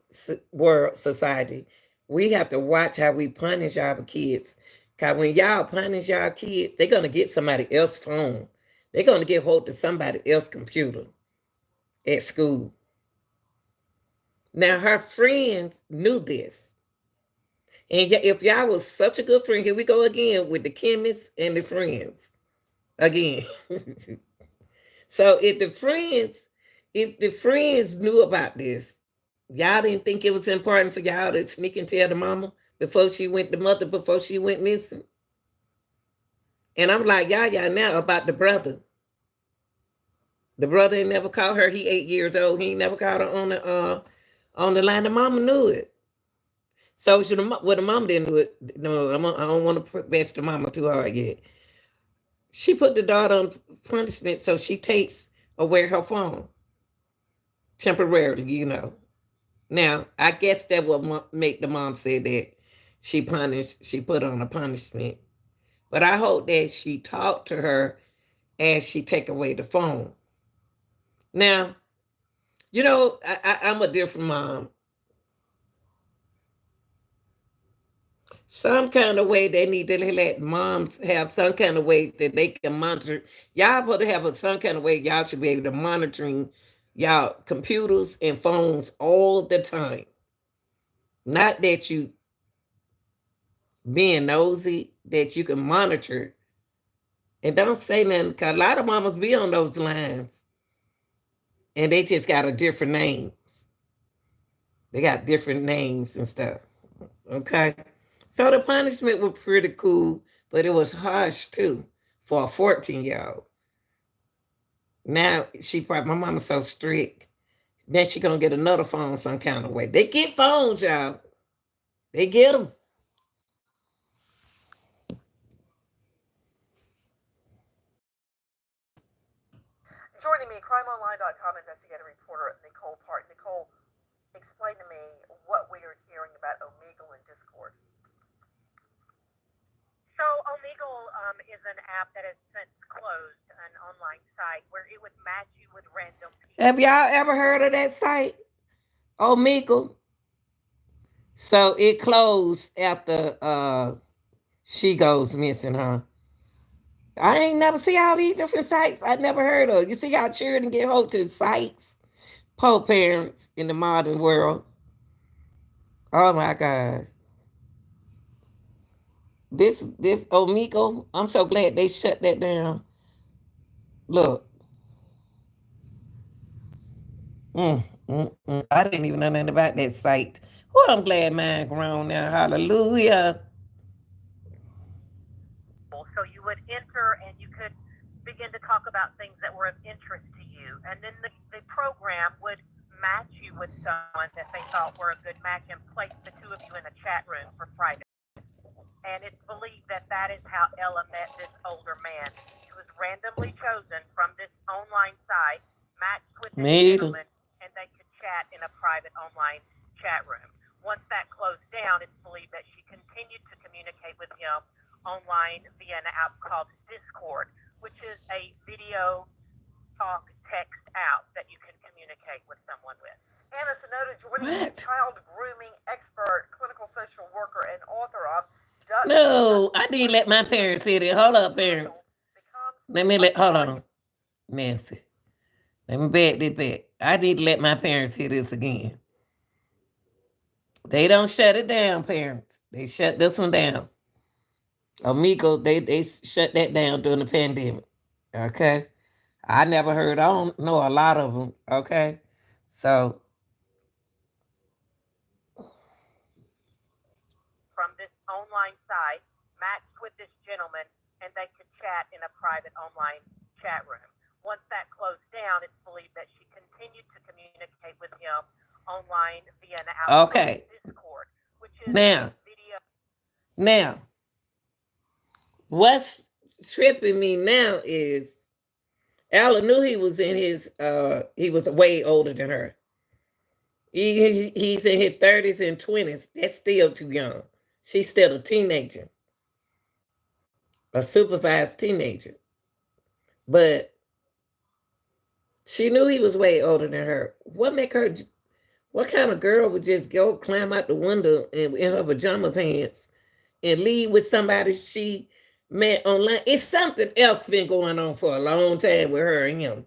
Speaker 1: world society, we have to watch how we punish our kids. Because when y'all punish y'all kids, they're going to get somebody else's phone. They're going to get hold of somebody else's computer at school. Now, her friends knew this. And if y'all was such a good friend, here we go again with the chemists and the friends. Again. So if the friends knew about this, y'all didn't think it was important for y'all to sneak and tell the mama before she went missing. And I'm like, y'all now about the brother. The brother ain't never called her. He 8 years old. He ain't never called her on the line. The mama knew it. So she, well, the mom didn't do it. No, I don't want to bash the mama too hard yet. She put the daughter on punishment, so she takes away her phone temporarily, you know. Now, I guess that will make the mom say that she put on a punishment. But I hope that she talked to her as she take away the phone. Now, you know, I'm a different mom. Some kind of way they need to let moms have some kind of way that they can monitor. Y'all supposed to have some kind of way y'all should be able to monitoring y'all computers and phones all the time. Not that you being nosy, that you can monitor. And don't say nothing, because a lot of mamas be on those lines. And they just got a different names. They got different names and stuff. Okay. So the punishment was pretty cool, but it was harsh too for a 14-year-old. Now my mama's so strict. Then she gonna get another phone some kind of way. They get phones, y'all. They get them.
Speaker 2: Joining me, crimeonline.com investigative reporter Nicole Part. Nicole, explain to me what we are hearing about Omegle and Discord.
Speaker 3: So Omegle is an app that has since closed, an online site where it would match you with random people.
Speaker 1: Have y'all ever heard of that site? Omegle. So it closed after she goes missing, huh? I ain't never see all these different sites I never heard of. You see how children get hold to sites? Poor parents in the modern world. Oh my gosh. This Omegle, I'm so glad they shut that down. Look. I didn't even know nothing about that site. Well, I'm glad mine grown now. Hallelujah.
Speaker 3: So you would enter and you could begin to talk about things that were of interest to you. And then the program would match you with someone that they thought were a good match and place the two of you in a chat room for private. And it's believed that that is how Ella met this older man. He was randomly chosen from this online site, matched with this gentleman, and they could chat in a private online chat room. Once that closed down, it's believed that she continued to communicate with him online via an app called Discord, which is a video talk text app that you can communicate with someone with.
Speaker 2: Anna Sonoda joining me, child grooming expert, clinical social worker, and author of
Speaker 1: No, I didn't let my parents hear it. Hold up, parents. Hold on. Nancy. Let me back this back. I need to let my parents hear this again. They don't shut it down, parents. They shut this one down. Omegle, they shut that down during the pandemic. Okay. I never heard, I don't know a lot of them. Okay. So.
Speaker 3: From this online site, matched with this gentleman, and they could chat in a private online chat room. Once that closed down, it's believed that she continued to communicate with him online via an app called Discord, which is video.
Speaker 1: Now, what's tripping me now is Ella knew he was in his he was way older than her. He's in his 30s and 20s. That's still too young. She's still a teenager. A supervised teenager. But she knew he was way older than her. What kind of girl would just go climb out the window in her pajama pants and leave with somebody she met online? It's something else been going on for a long time with her and him.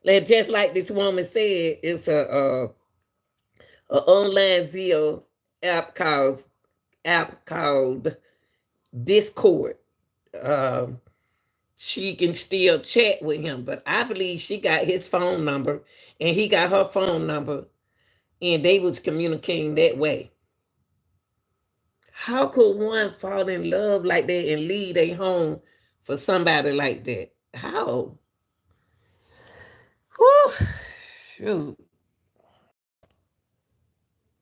Speaker 1: Like, just like this woman said, it's a online video app called Discord. She can still chat with him, but I believe she got his phone number and he got her phone number, and they was communicating that way. How could one fall in love like that and leave their home for somebody like that? How? Whew. Shoot.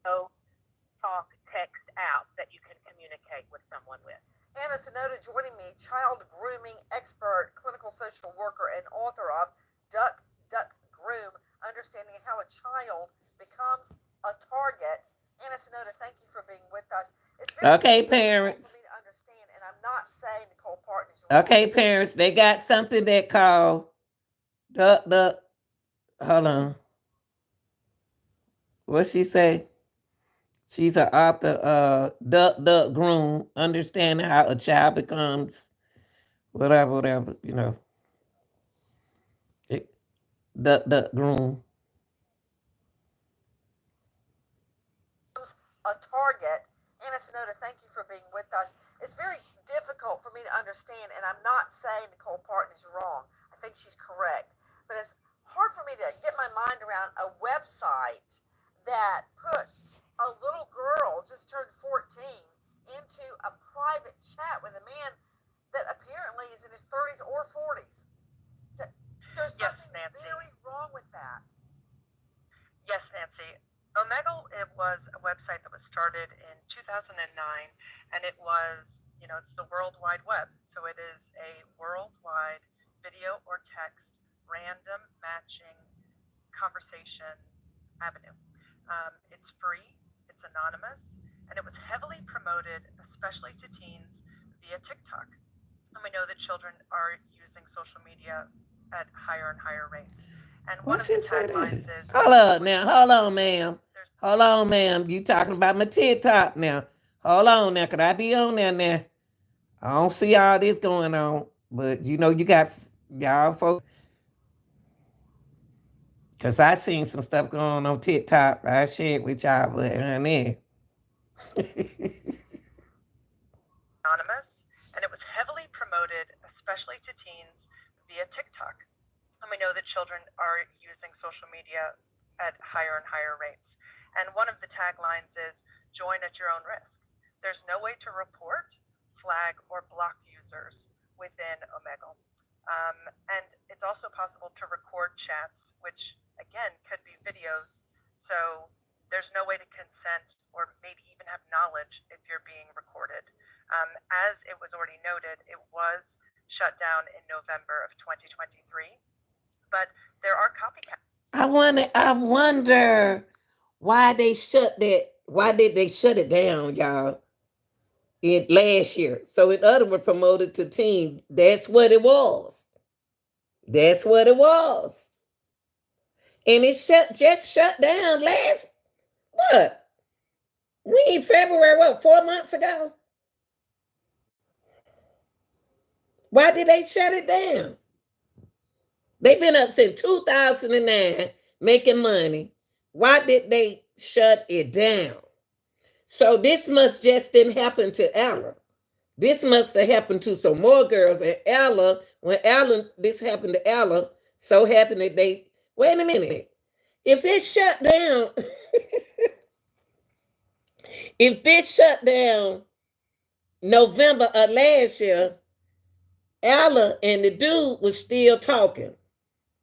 Speaker 3: Talk text out that you can communicate with someone with.
Speaker 2: Anna Sonoda joining me, child grooming expert, clinical social worker, and author of Duck, Duck, Groom, Understanding How a Child Becomes a Target. Anna Sonoda, thank you for being with us. It's very
Speaker 1: Okay,
Speaker 2: difficult
Speaker 1: parents.
Speaker 2: for me to understand, and I'm not saying Nicole Parton is wrong.
Speaker 1: Okay, parents, they got something that called the hold on. What she say? She's an author, Duck Duck Groom, Understanding How a Child Becomes whatever, you know. It, Duck Duck Groom.
Speaker 2: A target. Anna Sonoda, thank you for being with us. It's very difficult for me to understand, and I'm not saying Nicole Parton is wrong. I think she's correct. But it's hard for me to get my mind around a website that puts a little girl just turned 14 into a private chat with a man that apparently is in his 30s or 40s. There's
Speaker 3: Yes,
Speaker 2: something
Speaker 3: Nancy.
Speaker 2: very wrong with that.
Speaker 3: Yes, Nancy. Omegle, it was a website that was started in 2009, and it was, it's the World Wide Web. So it is a worldwide video or text random matching conversation avenue. It's free, it's anonymous, and it was heavily promoted, especially to teens, via TikTok. And we know that children are using social media at higher and higher rates. And one
Speaker 1: What
Speaker 3: of the
Speaker 1: she said?
Speaker 3: taglines is,
Speaker 1: Hold up now. Hold on, ma'am. Hold on, ma'am. You talking about my TikTok now. Hold on now. Could I be on there now? I don't see all this going on. But you got y'all folks. Because I seen some stuff going on TikTok. I shared with y'all, but honey.
Speaker 3: anonymous, and it was heavily promoted, especially to teens, via TikTok. And we know that children are using social media at higher and higher rates. And one of the taglines is, join at your own risk. There's no way to report, flag, or block users within Omegle. And it's also possible to record chats, which, again, could be videos. So there's no way to consent or maybe even have knowledge if you're being recorded. As it was already noted, it was shut down in November of 2023, but there are copycats.
Speaker 1: I wonder why they shut that. Why did they shut it down, y'all? It last year. So in other words, promoted to teens. That's what it was. That's what it was. And it just shut down last what? We in February, 4 months ago? Why did they shut it down? They've been up since 2009 making money. Why did they shut it down? So this must just didn't happen to Ella. This must have happened to some more girls. And Ella, when this happened to Ella, so happened that they, wait a minute. If it shut down, if this shut down November of last year, Ella and the dude was still talking.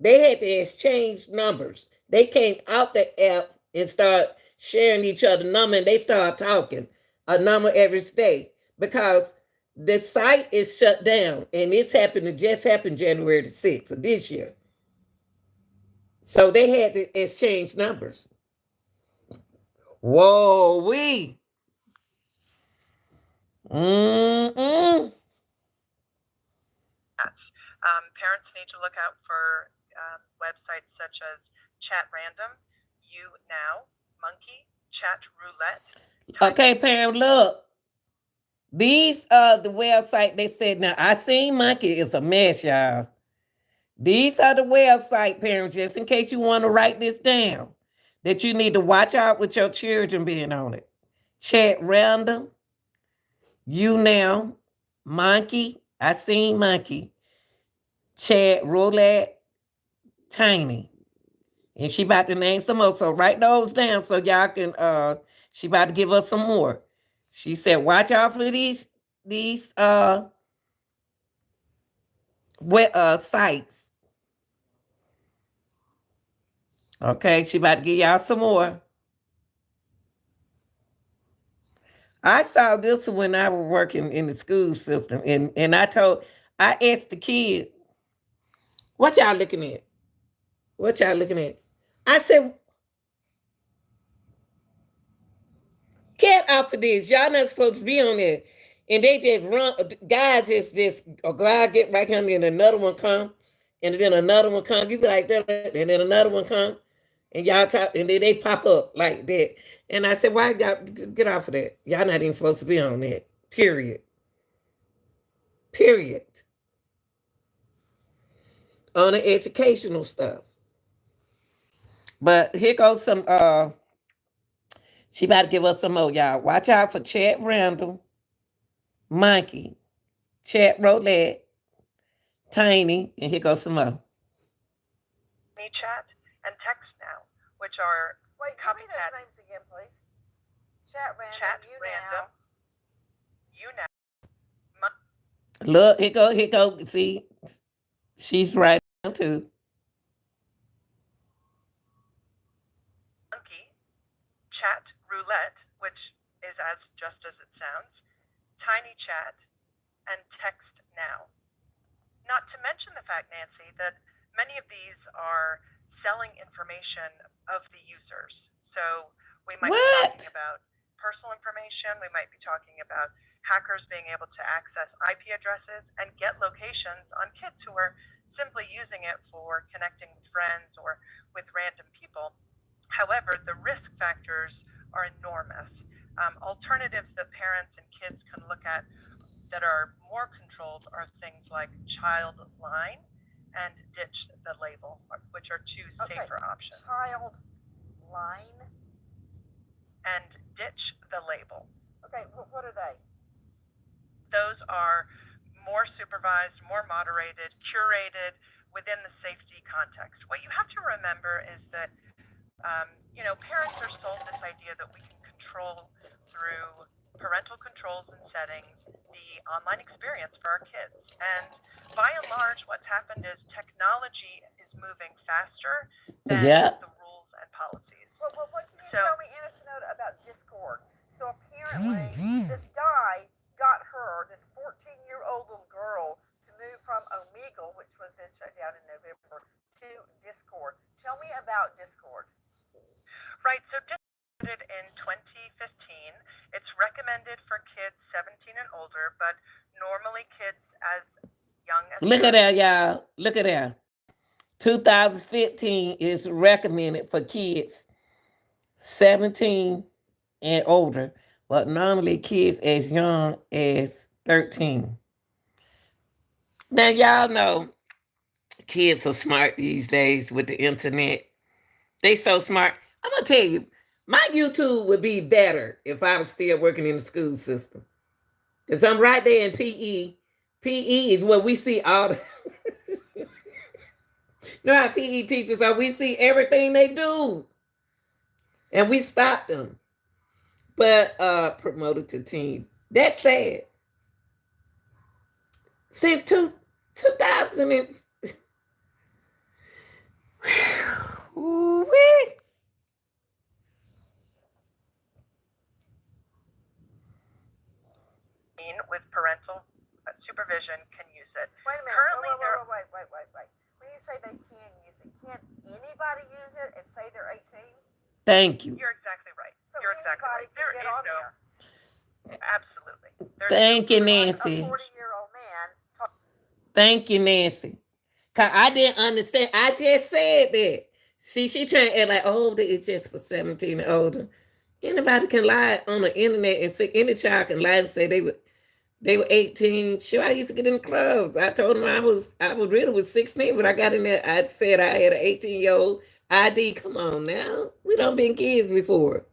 Speaker 1: They had to exchange numbers. They came out the app and started sharing each other number, and they started talking a number every day because the site is shut down, and it just happened January the 6th of this year. So they had to exchange numbers. Whoa, we.
Speaker 3: Parents need to look out for websites such as Chat Random, You Now, Monkey, Chat Roulette.
Speaker 1: Okay, parent, look. These are the website they said. Now, I seen Monkey is a mess, y'all. These are the website, parents, just in case you want to write this down, that you need to watch out with your children being on it. Chat Random, You Now, Monkey. I seen Monkey. Chat Roulette, Tiny. And she about to name some more. So write those down so y'all can she about to give us some more. She said, watch out for these sites. Okay, she about to give y'all some more. I saw this when I was working in the school system, and I asked the kid, "What y'all looking at? What y'all looking at?" I said, "Get off of this. Y'all not supposed to be on there." And they just run. Guys just a guy get right here, and then another one come, and then another one come. You be like that, and then another one come, and y'all talk, and then they pop up like that. And I said, "Why y'all get off of that? Y'all not even supposed to be on that. Period. Period." On the educational stuff. But here goes some she about to give us some more, y'all. Watch out for Chad Randall, Monkey, Chad Roulette, Tiny, and here goes some more.
Speaker 3: Chat and Text Now, which are
Speaker 2: Wait, give me those names again, please. Chat Random, You Now.
Speaker 1: Look, here go. See, she's right now too.
Speaker 3: Monkey, Chat Roulette, which is just as it sounds, Tiny Chat, and Text Now. Not to mention the fact, Nancy, that many of these are selling information of the users. So we might be talking about personal information. We might be talking about hackers being able to access IP addresses and get locations on kids who are simply using it for connecting with friends or with random people. However, the risk factors are enormous. Alternatives that parents and kids can look at that are more controlled are things like Childline and Ditch the Label, which are two safer options.
Speaker 2: Childline
Speaker 3: and Ditch the Label.
Speaker 2: Okay, what are they?
Speaker 3: Those are more supervised, more moderated, curated within the safety context. What you have to remember is that, parents are sold this idea that we can control through parental controls and settings the online experience for our kids. And by and large, what's happened is technology is moving faster than the rules and policies.
Speaker 2: Well, what can you tell me, Anna Sonoda, about Discord? So apparently, this guy got this 14-year-old little girl, to move from Omegle, which was then shut down in November, to Discord. Tell me about Discord.
Speaker 3: Right, so Discord in 2015. It's recommended for kids 17 and older, but normally kids as young as...
Speaker 1: Look at that, y'all. Look at that. 2015 is recommended for kids 17 and older, but normally kids as young as 13. Now, y'all know kids are smart these days with the internet. They so smart. I'm going to tell you, my YouTube would be better if I was still working in the school system. Because I'm right there in PE. PE is where we see all the... You know how PE teachers are? We see everything they do. And we stop them. But promoted to teens. That's sad. Since 2000 and...
Speaker 3: with parental supervision can use it.
Speaker 2: Wait a minute.
Speaker 3: Currently,
Speaker 2: wait. When you say they can use it, can't anybody use it and say they're 18?
Speaker 1: Thank you.
Speaker 3: You're exactly right.
Speaker 2: So
Speaker 3: You're exactly right.
Speaker 2: Can get on there.
Speaker 3: Absolutely.
Speaker 1: Thank you, Nancy.
Speaker 2: A 40-year-old man.
Speaker 1: Thank you, Nancy. Cause I didn't understand. I just said that. See, she trying to act like, oh, it's just for 17 and older. Anybody can lie on the internet and say, any child can lie and say they were 18. Sure, I used to get in the clubs. I told them I really was 16, but I got in there. I said I had an 18-year-old ID. Come on now. We done been kids before.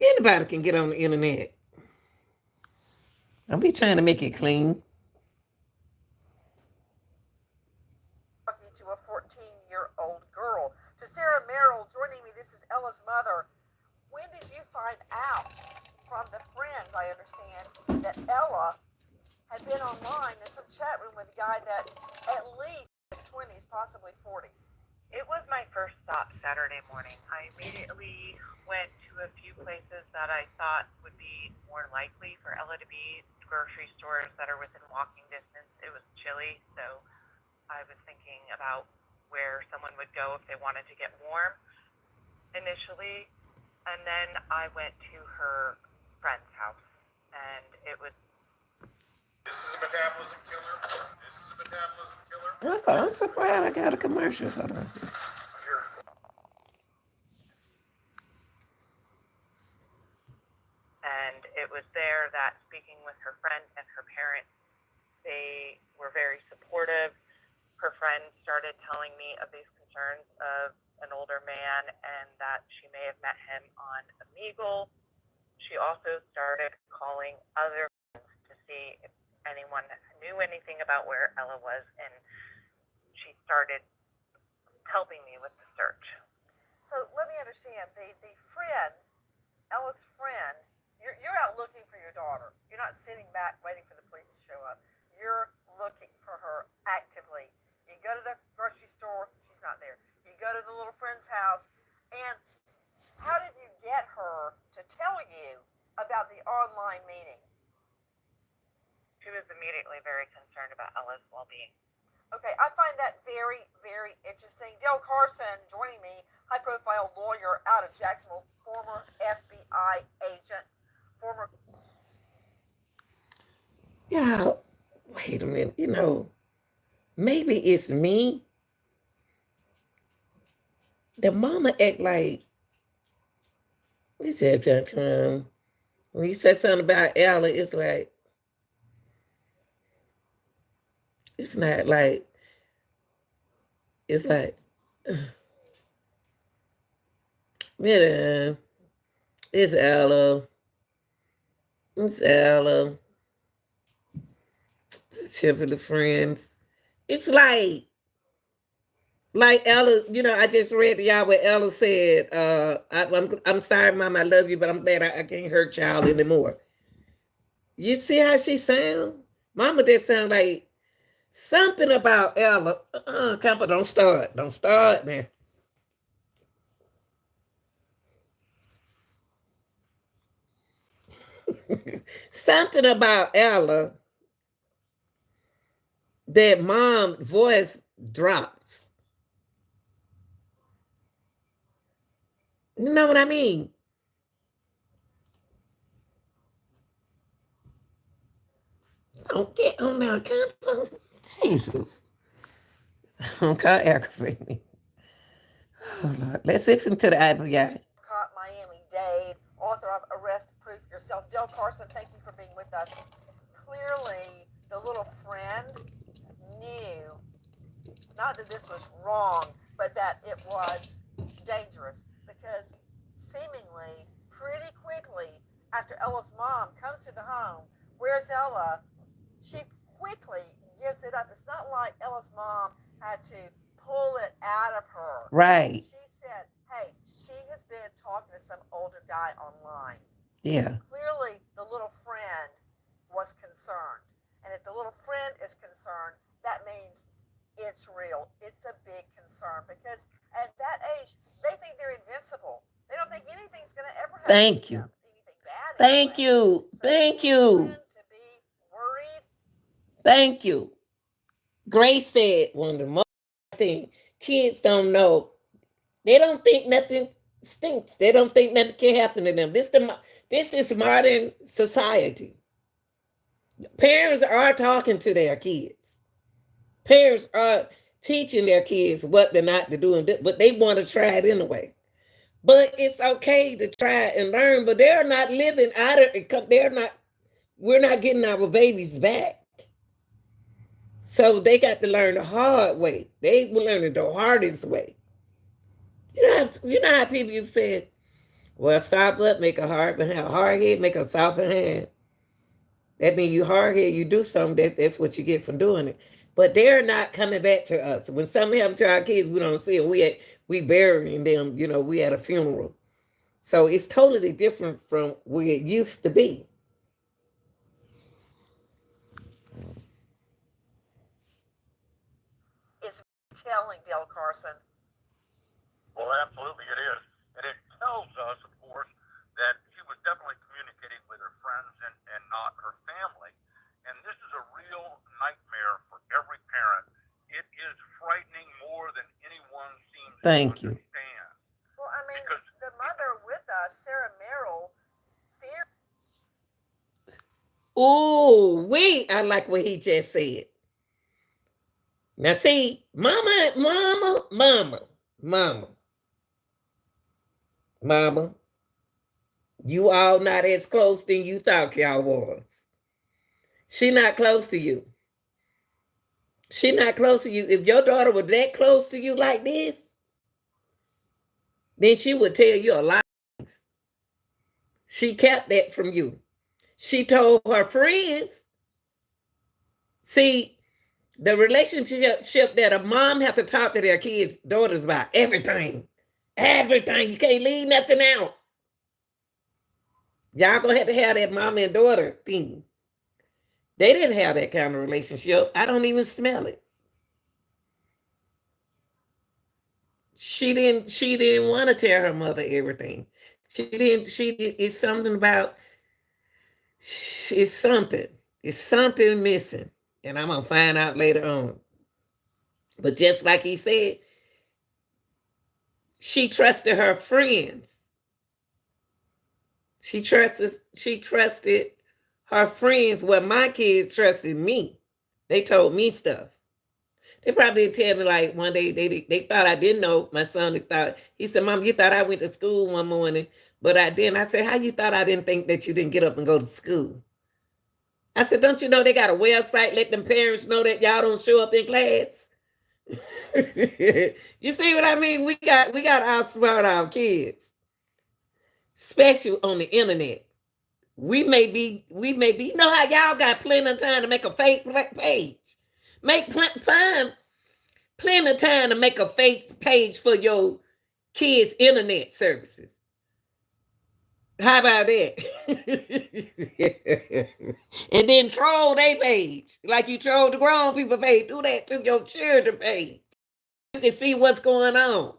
Speaker 1: Anybody can get on the internet. I'll be trying to make it clean.
Speaker 2: Talking to a 14-year-old girl. To Sarah Merrill joining me, this is Ella's mother. When did you find out from the friends, I understand, that Ella had been online in some chat room with a guy that's at least in his 20s, possibly 40s?
Speaker 3: It was my first stop Saturday morning. I immediately went to a few places that I thought would be more likely for Ella to be, grocery stores that are within walking distance. It was chilly, so I was thinking about where someone would go if they wanted to get warm initially. And then I went to her friend's house, and it was.
Speaker 6: This is a metabolism killer. This is a metabolism killer.
Speaker 1: I'm surprised I got a commercial. Hold on.
Speaker 3: And it was there that, speaking with her friend and her parents, they were very supportive. Her friend started telling me of these concerns of an older man and that she may have met him on Omegle. She also started calling other friends to see if anyone knew anything about where Ella was, and she started helping me with the search.
Speaker 2: So let me understand, the friend, Ella's friend, you're out looking for your daughter. You're not sitting back waiting for the police to show up. You're looking for her actively. You go to the grocery store, she's not there. You go to the little friend's house, and how did you get her to tell you about the online meeting?
Speaker 3: She was immediately very concerned about Ella's well-being.
Speaker 2: Okay, I find that very, very interesting. Dale Carson joining me, high-profile lawyer out of Jacksonville, former FBI agent, former.
Speaker 1: Yeah, wait a minute. Maybe it's me. The mama act like this that time. When you said something about Ella, it's like it's not like it's like yeah, it's Ella. It's Ella. Tip of the friends. It's like Ella, I just read to y'all what Ella said. I'm sorry, Mom, I love you, but I'm glad I can't hurt y'all anymore. You see how she sound? Mama just sound like something about Ella. Camper, don't start. Don't start, man. Something about Ella that Mom voice drops. You know what I mean? Don't get on now, Camper. Jesus. Don't call aggravate me. Oh, Lord. Let's listen to the Apple guy.
Speaker 2: Caught Miami-Dade, author of Arrest Proof Yourself. Dale Carson, thank you for being with us. Clearly, the little friend knew, not that this was wrong, but that it was dangerous, because seemingly pretty quickly after Ella's mom comes to the home, where's Ella? She quickly gives it up. It's not like Ella's mom had to pull it out of her.
Speaker 1: Right.
Speaker 2: She said, hey, she has been talking to some older guy online.
Speaker 1: Yeah.
Speaker 2: Clearly, the little friend was concerned. And if the little friend is concerned, that means it's real. It's a big concern, because at that age, they think they're invincible. They don't think anything's going to ever happen.
Speaker 1: Thank you.
Speaker 2: Anything bad.
Speaker 1: Thank you. Thank you.
Speaker 2: To be worried.
Speaker 1: Thank you. Grace said one of the most things kids don't know. They don't think nothing stinks. They don't think nothing can happen to them. This is modern society. Parents are talking to their kids. Parents are teaching their kids what they're not to do, but they want to try it anyway. But it's okay to try and learn, but they're not living out of it. We're not getting our babies back. So they got to learn the hard way. They will learn it the hardest way. You know how people said, well, soft butt make a hard head make a soft hand. That means you hard head, you do something, that's what you get from doing it. But they're not coming back to us. When something happened to our kids, we don't see them. We burying them, we at a funeral. So it's totally different from where it used to be.
Speaker 2: Is telling Dale Carson
Speaker 6: Well, absolutely it is. And it tells us, of course, that she was definitely communicating with her friends and not her family. And this is a real nightmare for every parent. It is frightening more than anyone seems
Speaker 1: Thank
Speaker 6: to
Speaker 1: you.
Speaker 6: understand.
Speaker 2: Well, I mean,
Speaker 6: Because
Speaker 2: the mother with us, Sarah Merrill, feared.
Speaker 1: Oh, wait, I like what he just said. Now see, mama, you all not as close than you thought y'all was. She not close to you. She not close to you. If your daughter was that close to you like this, then she would tell you a lot of things. She kept that from you. She told her friends. See, the relationship that a mom have to talk to their kids, daughters about everything. Everything. You can't leave nothing out. Y'all gonna have to have that mom and daughter thing. They didn't have that kind of relationship. I don't even smell it. She didn't want to tell her mother everything. It's something about, it's something missing. And I'm gonna find out later on. But just like he said, she trusted her friends. She trusted her friends. Well, my kids trusted me. They told me stuff. They probably tell me like one day they thought I didn't know. My son he said, Mom, you thought I went to school one morning, but I didn't. I said, how you thought I didn't think that you didn't get up and go to school? I said, don't you know they got a website, let them parents know that y'all don't show up in class? You see what I mean? We got to outsmart our kids, especially on the internet. We may be, you know how y'all got plenty of time to make a fake page. Find plenty of time to make a fake page for your kids' internet services. How about that? And then troll their page like you troll the grown people page. Do that to your children page. You can see what's going on.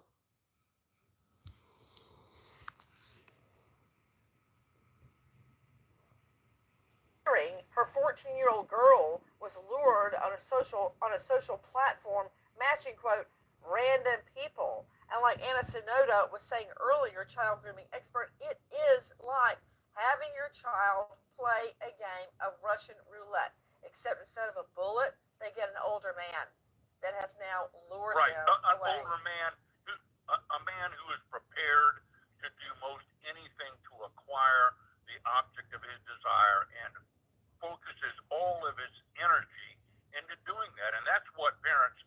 Speaker 2: Her 14-year-old girl was lured on a social platform matching, quote, random people. And like Anna Sonoda was saying earlier, child grooming expert, it is like having your child play a game of Russian roulette, except instead of a bullet, they get an older man that has now lured
Speaker 6: right,
Speaker 2: them
Speaker 6: an
Speaker 2: away.
Speaker 6: older man, a man who is prepared to do most anything to acquire the object of his desire and focuses all of his energy into doing that. And that's what parents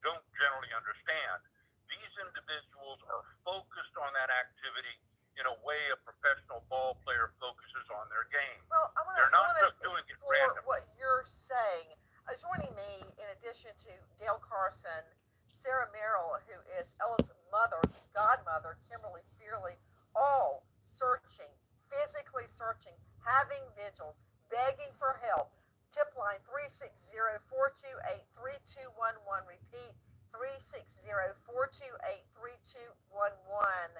Speaker 6: don't generally understand. These individuals are focused on that activity in a way a professional ball player focuses on their game.
Speaker 2: Well, I want
Speaker 6: They're not
Speaker 2: to
Speaker 6: just doing it
Speaker 2: explore
Speaker 6: randomly.
Speaker 2: what you're saying. Joining me, in addition to Dale Carson, Sarah Merrill, who is Ella's mother, godmother, Kimberly Fearley, all searching, physically searching, having vigils, begging for help. Tip line 360-428-3211. Repeat, 360-428-3211.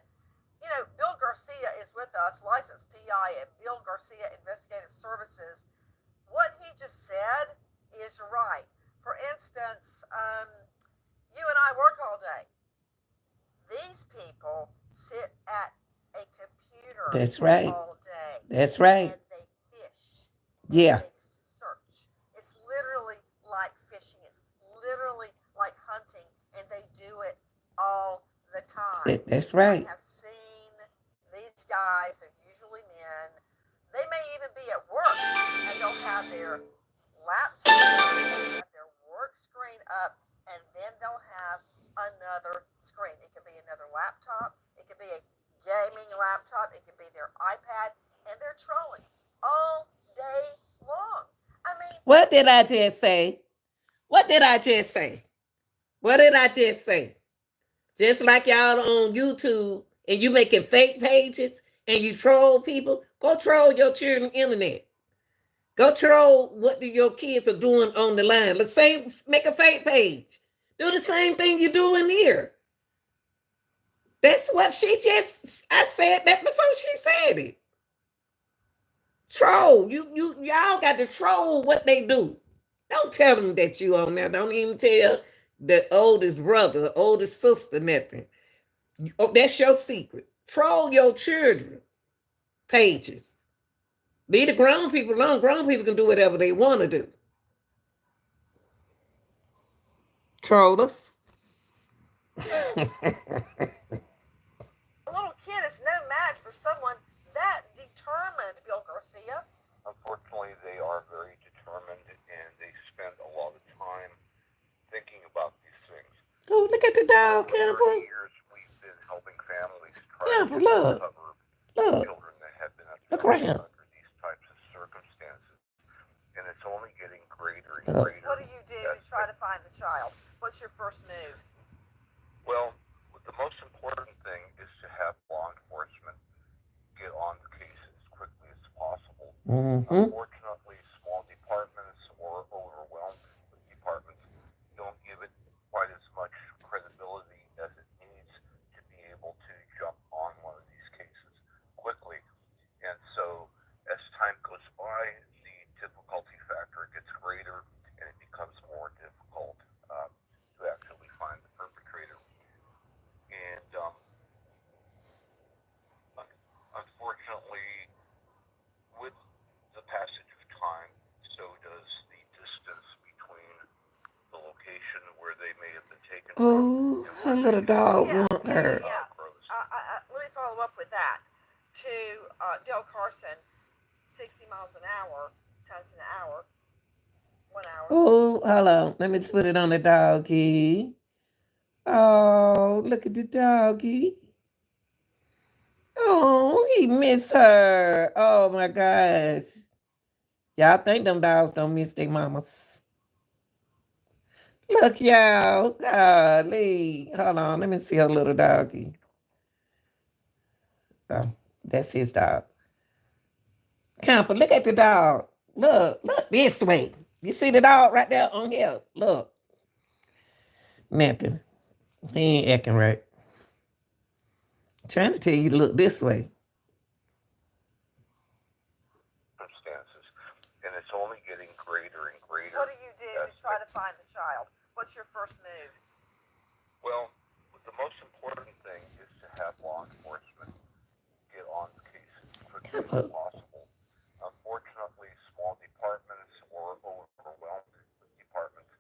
Speaker 2: You know, Bill Garcia is with us, licensed PI at Bill Garcia Investigative Services. What he just said is right. For instance, you and I work all day. These people sit at a computer
Speaker 1: That's right.
Speaker 2: all day.
Speaker 1: That's right.
Speaker 2: And they fish.
Speaker 1: Yeah.
Speaker 2: They search. It's literally like fishing. It's literally like hunting. And they do it all the time.
Speaker 1: That's right.
Speaker 2: I have seen these guys, they're usually men. They may even be at work and they'll have their laptop, have their work screen up, and then they'll have another screen. It could be another laptop, it could be a gaming laptop, it could be their iPad, and they're trolling all day long. I mean,
Speaker 1: what did I just say? What did I just say? What did I just say? Just like y'all on YouTube and you making fake pages and you troll people, go troll your children's internet. Go troll what your kids are doing on the line. Let's say make a fake page. Do the same thing you're doing here. That's what I said that before she said it. Troll. Y'all got to troll what they do. Don't tell them that you on there. Don't even tell the oldest brother, the oldest sister, nothing. Oh, that's your secret. Troll your children pages. Leave the grown people alone. Grown people can do whatever they want to do. Troll us.
Speaker 2: A little kid is no match for someone that determined, Bill Garcia.
Speaker 6: Unfortunately, they are very determined, and they spend a lot of time thinking about these things.
Speaker 1: Oh, look at the dog,
Speaker 6: For 30
Speaker 1: Campbell.
Speaker 6: years, we've been helping families try
Speaker 1: Campbell,
Speaker 6: to
Speaker 1: look.
Speaker 6: recover
Speaker 1: Look.
Speaker 6: children that have been
Speaker 1: Look
Speaker 6: abducted
Speaker 1: around.
Speaker 6: under these types of circumstances, and it's only getting greater and
Speaker 1: Look.
Speaker 6: greater.
Speaker 2: What do you do to try to find the child? What's your first move?
Speaker 6: Well, the most important thing is to have law enforcement get on the case as quickly as possible.
Speaker 1: Mm-hmm.
Speaker 6: Unfortunately, small departments or overwhelmed departments don't give it quite as much credibility as it needs to be able to jump on one of these cases quickly. And so, as time goes by, the difficulty factor gets greater, and it becomes more difficult to actually find the perpetrator. And unfortunately, with the passage of time, so does the distance between the location where they may have been taken from
Speaker 1: Oh,
Speaker 6: and
Speaker 1: her
Speaker 6: where
Speaker 1: little
Speaker 6: they
Speaker 1: dog
Speaker 2: Yeah,
Speaker 1: want her.
Speaker 2: yeah.
Speaker 6: grows.
Speaker 2: Let me follow up with that. To Del Carson, 60 miles an hour times an hour, 1 hour.
Speaker 1: Oh, hold on. Let me just put it on the doggy. Oh, look at the doggy. Oh, he miss her. Oh my gosh. Y'all think them dogs don't miss their mamas. Look, y'all. Golly. Hold on. Let me see her little doggy. Oh, that's his dog. Camper, look at the dog. Look this way. You see the dog right there on here? Look. Nothing. He ain't acting right. Trying to tell you to look this way.
Speaker 6: Circumstances, and it's only getting greater and greater.
Speaker 2: What do you do to try to find the child? What's your first move?
Speaker 6: Well, the most important thing is to have law enforcement get on the case as quickly as possible. Unfortunately, small departments or overwhelmed departments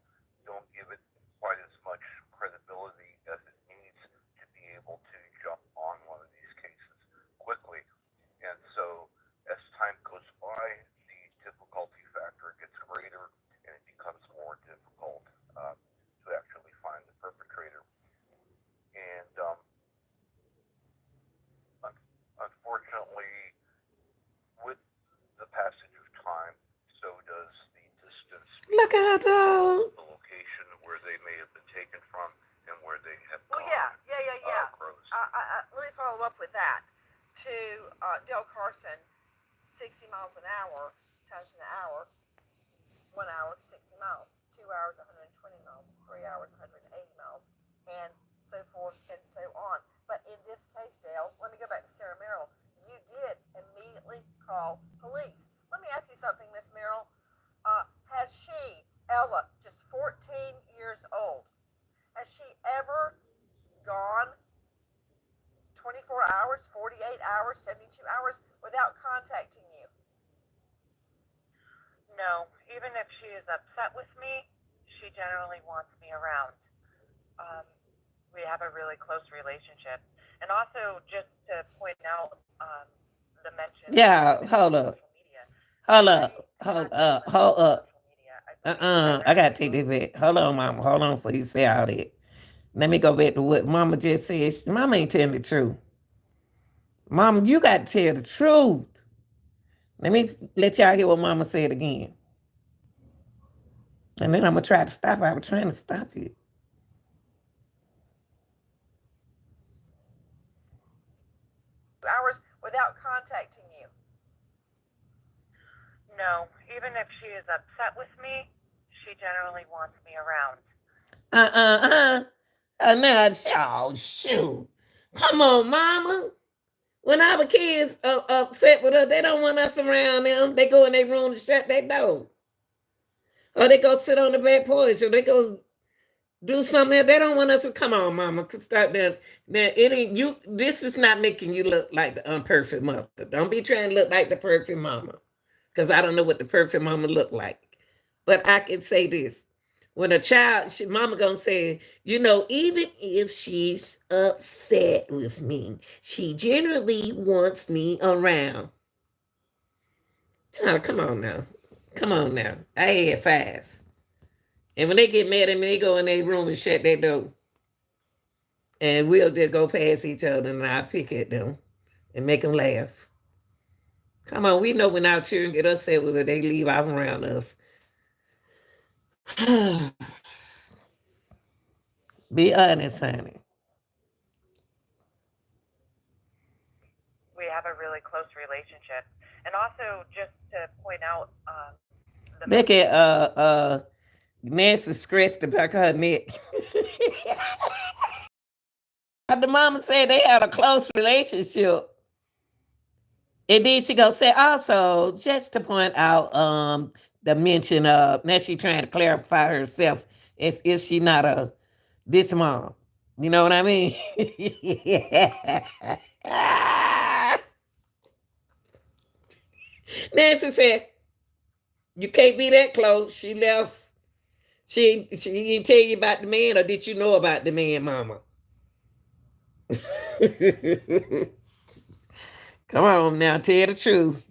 Speaker 6: don't give it quite as much credibility as it needs to be able to jump on one of these cases quickly. And so, as time goes by, the difficulty factor gets greater, and it becomes more difficult to actually find the perpetrator. And unfortunately, with the passage of time, so does the distance
Speaker 1: Look at her dog.
Speaker 6: the location where they may have been taken from and where they have
Speaker 2: Well,
Speaker 6: gone
Speaker 2: yeah.
Speaker 6: grows.
Speaker 2: Let me follow up with that. To Del Carson, 60 miles an hour times an hour, 1 hour, 60 miles, 2 hours, 120 miles, 3 hours, 180 miles, and so forth and so on. But in this case, Dale, let me go back to Sarah Merrill. You did immediately call police. Let me ask you something, Miss Merrill. Has she, Ella, just 14 years old, has she ever gone 24 hours, 48 hours, 72 hours without contacting you?
Speaker 3: No, even if she is upset with me, she generally wants me around. We have a really close relationship. And also, just to point out the mention.
Speaker 1: Yeah, hold up.
Speaker 3: Social media.
Speaker 1: Hold up.
Speaker 3: I
Speaker 1: I gotta take this back. Hold on, mama. Hold on before you say all that. Let me go back to what mama just said. Mama ain't telling the truth. Mama, you got to tell the truth. Let me let y'all hear what mama said again. And then I'm going to try to stop it. I was trying to stop it.
Speaker 2: Hours without contacting you.
Speaker 3: No, even if she is upset with me, she generally wants me around.
Speaker 1: Now, oh, shoot. Come on, mama. When our kids are upset with us, they don't want us around them. They go in their room to shut their door. Or they go sit on the back porch, or they go do something else. They don't want us to come on, mama. Start that. Now it ain't you. This is not making you look like the unperfect mother. Don't be trying to look like the perfect mama. Because I don't know what the perfect mama look like. But I can say this. When a child, mama gonna say, even if she's upset with me, she generally wants me around. Child, come on now. Come on now. I had 5. And when they get mad at me, they go in their room and shut their door. And we'll just go past each other and I'll pick at them and make them laugh. Come on, we know when our children get upset with us, they leave off around us. Be honest, honey.
Speaker 3: We have a really close relationship. And also, just to point out,
Speaker 1: Look at Nancy scratched the back of her neck. The mama said they had a close relationship. And then she gonna say also, just to point out, the mention of, now she trying to clarify herself as if she not this mom. You know what I mean? Nancy said, you can't be that close. She left. She didn't tell you about the man, or did you know about the man, mama? Come on now, tell the truth.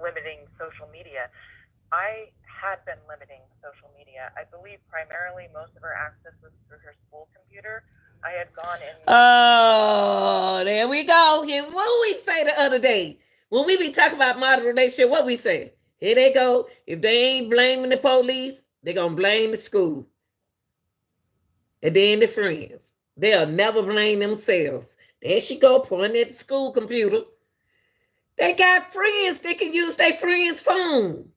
Speaker 3: Limiting social media. I had been limiting social media. I believe primarily most of her access was through her school computer. I had gone in.
Speaker 1: Oh, there we go. Here, what did we say the other day? When we be talking about modern relationship, what we say? Here they go. If they ain't blaming the police, they're going to blame the school. And then the friends. They'll never blame themselves. There she go, pointing at the school computer. They got friends. They can use their friend's phone.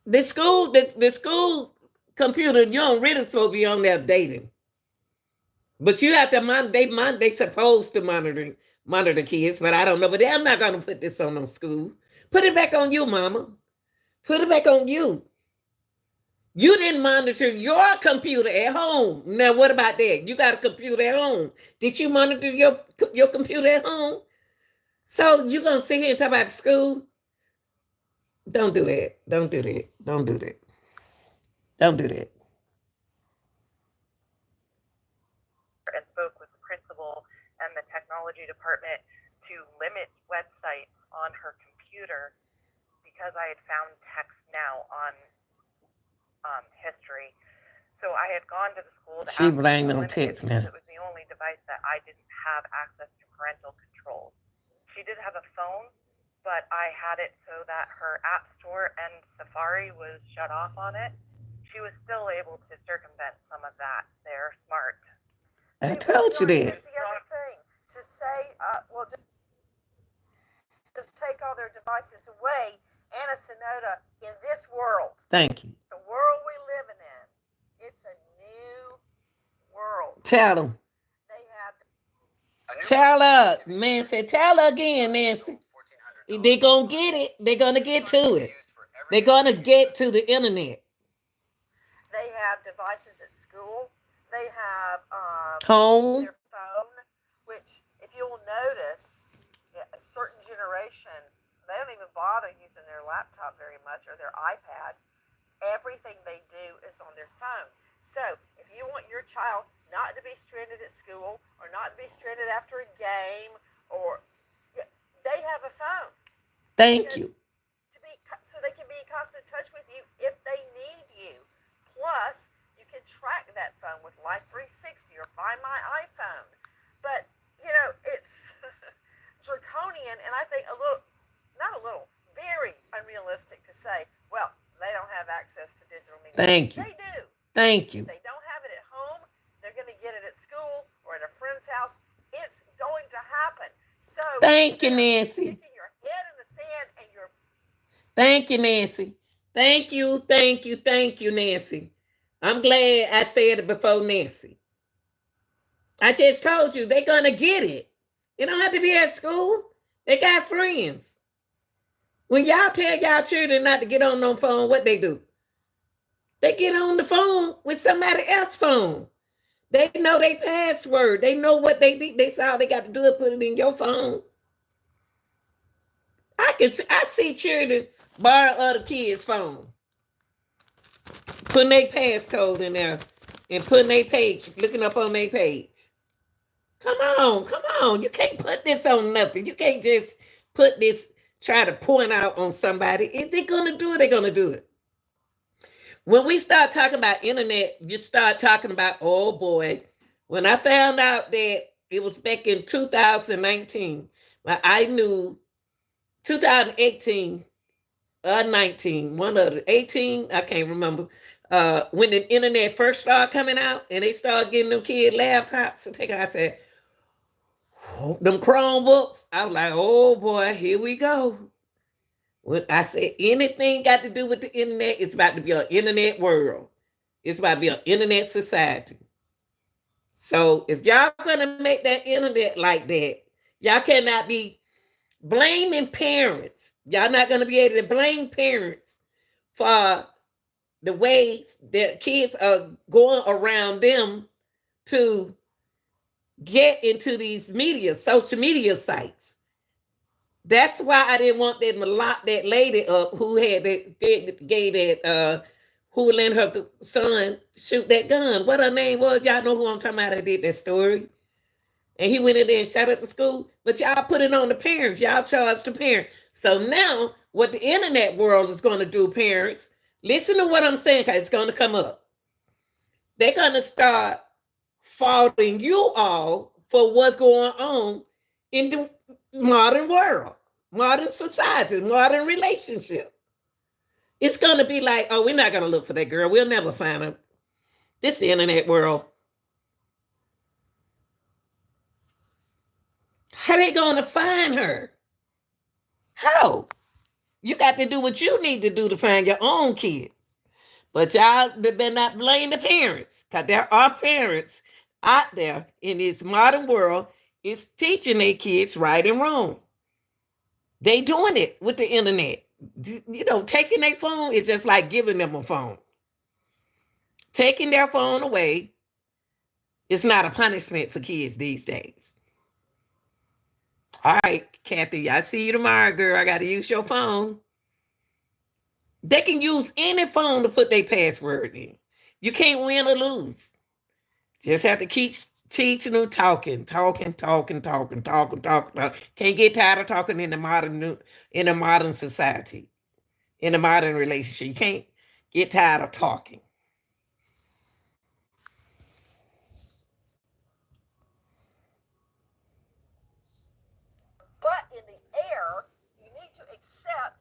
Speaker 1: The school computer, you don't really supposed to be on there dating. But you have to monitor. They supposed to monitor kids, but I don't know. But I'm not going to put this on no school. Put it back on you, mama. Put it back on you. You didn't monitor your computer at home. Now, what about that? You got a computer at home. Did you monitor your computer at home? So you're going to sit here and talk about school? Don't do that. Don't do that. Don't do that. Don't do that.
Speaker 3: And spoke with the principal and the technology department to limit websites on her computer because I had found text now on history. So I had gone to the school to
Speaker 1: She blamed on text now.
Speaker 3: It was the only device that I didn't have access to parental controls. She did have a phone, but I had it so that her app store and Safari was shut off on it. She was still able to circumvent some of that. They're smart.
Speaker 1: I told you that.
Speaker 2: Here's the other thing. To say, just take all their devices away, Anna Sonoda, in this world.
Speaker 1: Thank you.
Speaker 2: The world we living in, it's a new world.
Speaker 1: Tell them.
Speaker 2: They have.
Speaker 1: Tell her, Nancy. Tell her again, Nancy. They're going to get it. They're going to get to it. They're going to get to the internet.
Speaker 2: They have devices at school. They have
Speaker 1: Home.
Speaker 2: their phone, which, if you'll notice, a certain generation, they don't even bother using their laptop very much or their iPad. Everything they do is on their phone. So if you want your child not to be stranded at school or not to be stranded after a game, or they have a phone.
Speaker 1: Thank you.
Speaker 2: So they can be in constant touch with you if they need you. Plus, you can track that phone with Life 360 or Find My iPhone. But, it's draconian, and I think very unrealistic to say, well, they don't have access to digital media.
Speaker 1: Thank you.
Speaker 2: They do.
Speaker 1: Thank you.
Speaker 2: If they don't have it at home, they're going to get it at school or at a friend's house. It's going to happen. So
Speaker 1: thank you, Nancy.
Speaker 2: sticking your head in the sand and you're.
Speaker 1: Thank you, Nancy. Thank you, Nancy. I'm glad I said it before Nancy. I just told you they're gonna get it. You don't have to be at school. They got friends. When y'all tell y'all children not to get on no phone, what they do? They get on the phone with somebody else's phone. They know their password. They know what they need. They saw they got to do it, put it in your phone. I see children borrow other kids' phone, putting their passcode in there and putting their page, looking up on their page. Come on. You can't put this on nothing. You can't just put this, try to point out on somebody. If they're gonna do it, they're gonna do it. When we start talking about internet, you start talking about, oh boy, when I found out that it was back in 2019, well, I knew 2018 or 19, one of the 18, I can't remember, when the internet first started coming out and they started getting them kid laptops to take out, I said, oh, them Chromebooks, I was like, oh boy, here we go. When I say anything got to do with the internet, it's about to be an internet world. It's about to be an internet society. So if y'all gonna make that internet like that, y'all cannot be blaming parents. Y'all not gonna be able to blame parents for the ways that kids are going around them to get into these social media sites. That's why I didn't want them to lock that lady up who had that gave that who let her son shoot that gun. What her name was? Y'all know who I'm talking about. I did that story. And he went in there and shot at the school. But y'all put it on the parents. Y'all charged the parents. So now what the internet world is going to do, parents, listen to what I'm saying, because it's going to come up. They're going to start faulting you all for what's going on in the modern world, modern society, modern relationship. It's going to be like, oh, we're not going to look for that girl. We'll never find her. This is the internet world. How they going to find her? How? You got to do what you need to do to find your own kids. But y'all better not blame the parents, because there are parents out there in this modern world is teaching their kids right and wrong. They doing it with the internet. You know, taking their phone is just like giving them a phone. Taking their phone away is not a punishment for kids these days. All right, Kathy, I see you tomorrow, girl. I got to use your phone. They can use any phone to put their password in. You can't win or lose. Just have to keep teaching them, talking. Can't get tired of talking in the modern society, in the modern relationship. You can't get tired of talking.
Speaker 2: But in the air, you need to accept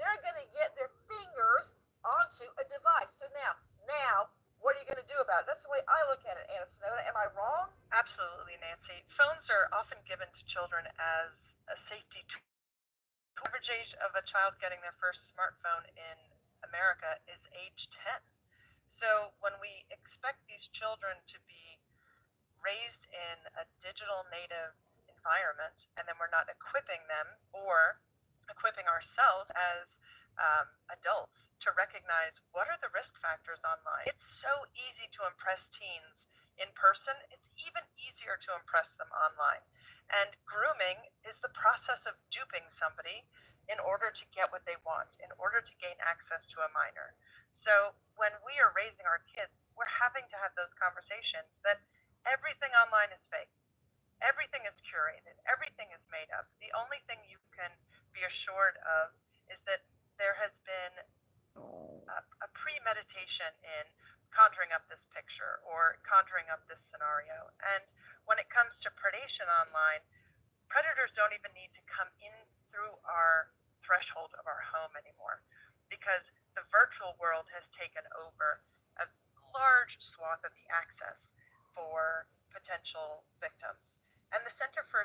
Speaker 2: they're going to get their fingers onto a device. So now, what are you going to do about it? That's the way I look at it, Anna Sonoda. Am I wrong?
Speaker 3: Absolutely, Nancy. Phones are often given to children as a safety tool. The average age of a child getting their first smartphone in America is age 10. So when we expect these children to be raised in a digital native environment, and then we're not equipping them or equipping ourselves as adults to recognize what are the risk factors online. It's so easy to impress teens in person. It's even easier to impress them online. And grooming is the process of duping somebody in order to get what they want, in order to gain access to a minor. So when we are raising our kids, we're having to have those conversations that everything online is fake. Everything is curated. Everything is made up. The only thing you can be assured of is that there has been a premeditation in conjuring up this picture or conjuring up this scenario. And when it comes to predation online, predators don't even need to come in through our threshold of our home anymore, because the virtual world has taken over a large swath of the access for potential victims. And the Center for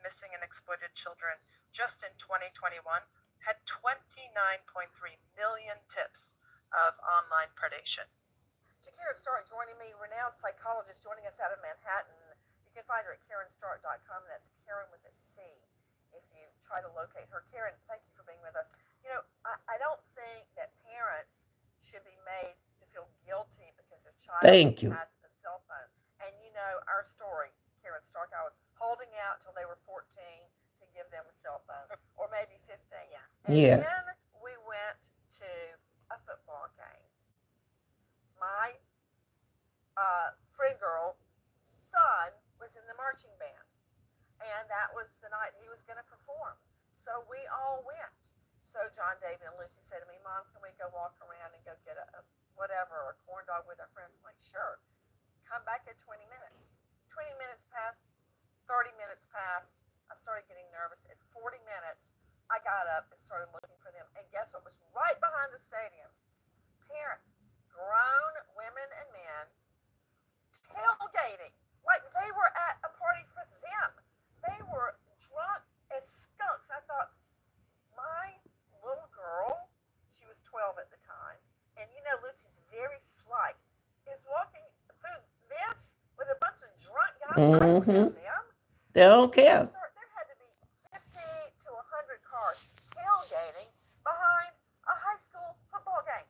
Speaker 3: Missing and Exploited Children, just in 2021, had 29.3 million tips of online predation.
Speaker 2: To Karen Stark joining me, renowned psychologist joining us out of Manhattan. You can find her at KarenStark.com. That's Karen with a C if you try to locate her. Karen, thank you for being with us. You know, I don't think that parents should be made to feel guilty because their child
Speaker 1: Thank you.
Speaker 2: has a cell phone. And you know our story, Karen Stark. I was holding out till they were 14 to give them a cell phone, or maybe 15.
Speaker 3: Yeah.
Speaker 2: And
Speaker 1: Yeah.
Speaker 2: then we went to a football game. My friend girl's son was in the marching band, and that was the night he was going to perform. So we all went. So John, David, and Lucy said to me, "Mom, can we go walk around and go get a whatever, or a corn dog with our friends?" I'm like, "Sure." Come back at 20 minutes. 20 minutes passed, 30 minutes passed. I started getting nervous. At 40 minutes, I got up and started looking for them. And guess what was right behind the stadium? Parents, grown women and men, tailgating. Like they were at a party for them. They were drunk as skunks. I thought, my little girl, she was 12 at the time, and you know Lucy's very slight, is walking through this with a bunch of drunk guys. I don't know them.
Speaker 1: They don't care.
Speaker 2: There had to be 50 to 100 cars tailgating behind a high school football game.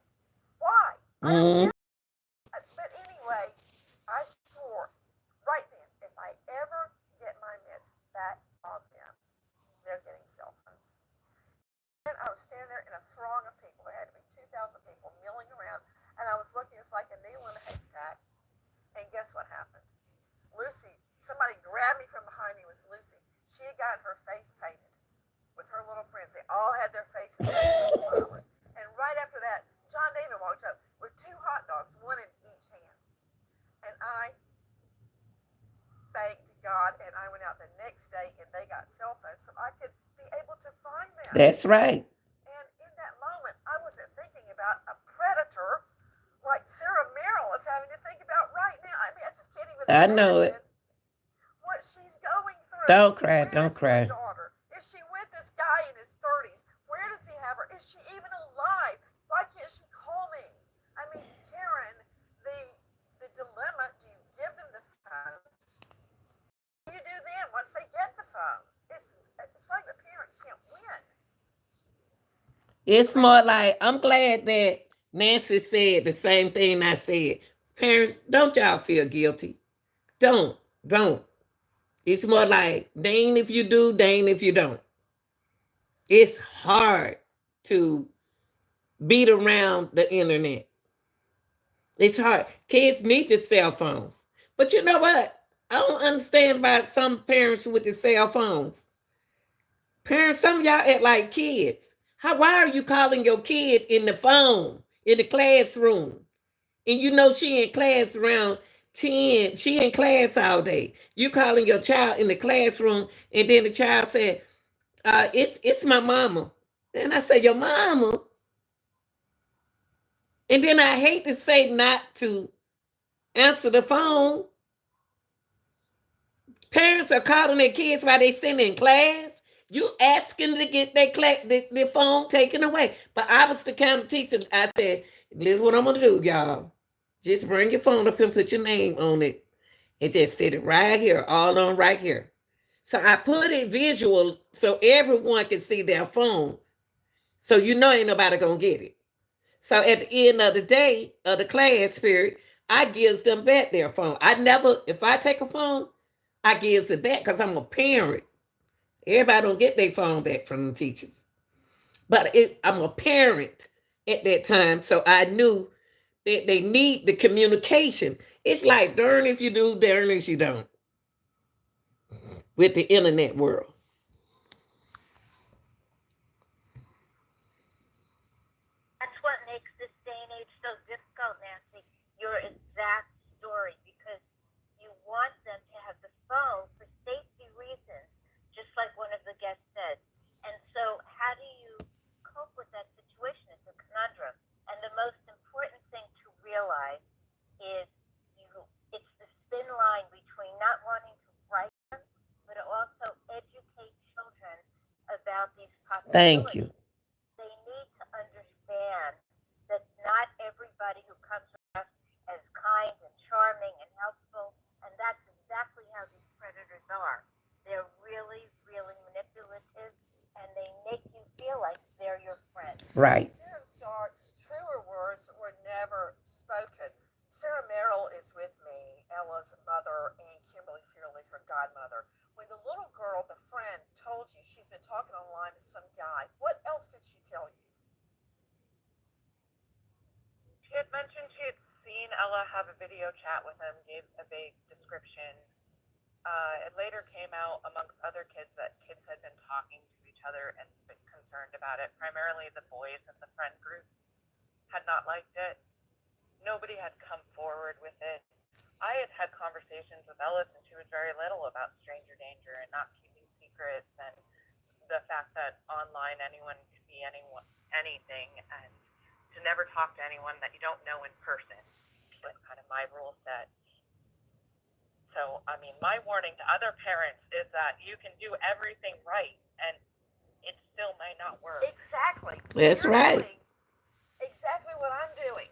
Speaker 2: Why? I don't know. But anyway, I swore right then, if I ever get my mitts back on them, they're getting cell phones. And I was standing there in a throng of people. There had to be 2,000 people milling around, and I was looking. It's like a needle in a haystack. And guess what happened? Lucy, somebody grabbed me from behind me. It was Lucy. She had gotten her face painted with her little friends. They all had their faces painted with flowers. And right after that, John David walked up with 2 hot dogs, one in each hand. And I thanked God, and I went out the next day, and they got cell phones, so I could be able to find them.
Speaker 1: That's right.
Speaker 2: And in that moment, I wasn't thinking about a predator like Sarah Merrill is having to think about right now. I mean, I just can't even
Speaker 1: I know it.
Speaker 2: what she's going through.
Speaker 1: Don't cry.
Speaker 2: Where
Speaker 1: Don't
Speaker 2: is
Speaker 1: cry.
Speaker 2: her daughter? Is she with this guy in his 30s? Where does he have her? Is she even alive? Why can't she call me? I mean, Karen, the dilemma, do you give them the phone? What do you do then once they get the phone? It's like the parent can't win.
Speaker 1: It's more like, I'm glad that Nancy said the same thing I said. Parents, don't y'all feel guilty. Don't. It's more like, dang if you do, dang if you don't. It's hard to beat around the internet. It's hard. Kids need the cell phones. But you know what? I don't understand about some parents with the cell phones. Parents, some of y'all act like kids. Why are you calling your kid in the phone, in the classroom? And you know she in class around 10. She in class all day. You calling your child in the classroom, and then the child said, it's my mama. And I say, your mama? And then I hate to say not to answer the phone. Parents are calling their kids while they sitting in class. You asking to get their phone taken away. But I was the kind of teacher, I said, this is what I'm going to do, y'all. Just bring your phone up and put your name on it. And just sit it right here, all on right here. So I put it visual so everyone can see their phone. So you know ain't nobody going to get it. So at the end of the day of the class period, I gives them back their phone. If I take a phone, I gives it back because I'm a parent. Everybody don't get their phone back from the teachers. But I'm a parent at that time, so I knew that they need the communication. It's like darn if you do, darn if you don't with the internet world.
Speaker 7: That's what makes this day and age so difficult, Nancy. Your exact story, because you want them to have the phone for safety reasons, just like one of the guests said. And so how do you cope with that situation? It's a conundrum. And the most important thing to realize is it's the thin line between not wanting to frighten them, but also educate children about these possibilities.
Speaker 1: Thank you.
Speaker 7: They need to understand that not everybody who comes to us as
Speaker 1: Right.
Speaker 2: Here in Star, truer words were never spoken. Sarah Merrill is with me, Ella's mother, and Kimberly Fearley, her godmother. When the little girl, the friend, told you she's been talking online to some guy, what else did she tell you?
Speaker 3: She had mentioned she had seen Ella have a video chat with him, gave a vague description. It later came out amongst other kids that kids had been talking to each other and been concerned about it. Primarily the boys in the friend group had not liked it. Nobody had come forward with it. I had had conversations with Ella since she was very little about stranger danger and not keeping secrets, and the fact that online anyone could be anything, and to never talk to anyone that you don't know in person was kind of my rule set. So, I mean, my warning to other parents is that you can do everything right and it still may not work.
Speaker 2: Exactly.
Speaker 1: That's
Speaker 2: You're
Speaker 1: right.
Speaker 2: doing exactly what I'm doing.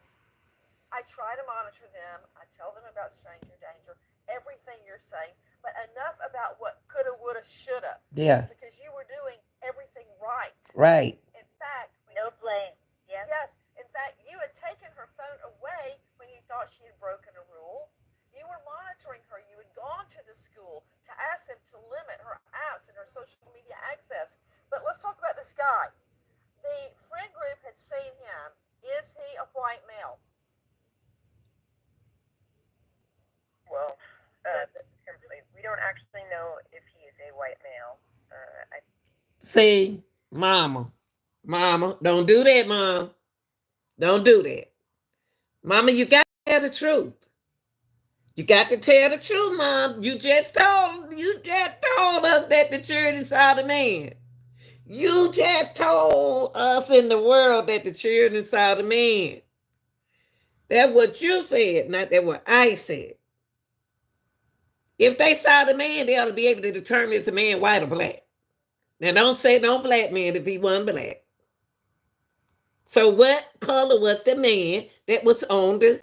Speaker 2: I try to monitor them. I tell them about stranger danger, everything you're saying, but enough about what coulda, woulda, shoulda.
Speaker 1: Yeah.
Speaker 2: Because you were doing everything right.
Speaker 1: Right.
Speaker 2: In fact,
Speaker 7: No blame. Yes.
Speaker 2: yes, in fact, you had taken her phone away when you thought she had broken a rule. You were monitoring her. You had gone to the school to ask them to limit her apps and her social media access. But let's talk about this guy. The friend group had seen him. Is he a white male?
Speaker 4: Well, we don't actually know if he is a white male.
Speaker 1: See, mama, don't do that, mom. Don't do that. Mama, you got to tell the truth. You got to tell the truth, mom. You just told us that the children saw the man. You just told us in the world that the children saw the man. That's what you said, not that what I said. If they saw the man, they ought to be able to determine if the man white or black. Now, don't say no black man if he wasn't black. So what color was the man that was on the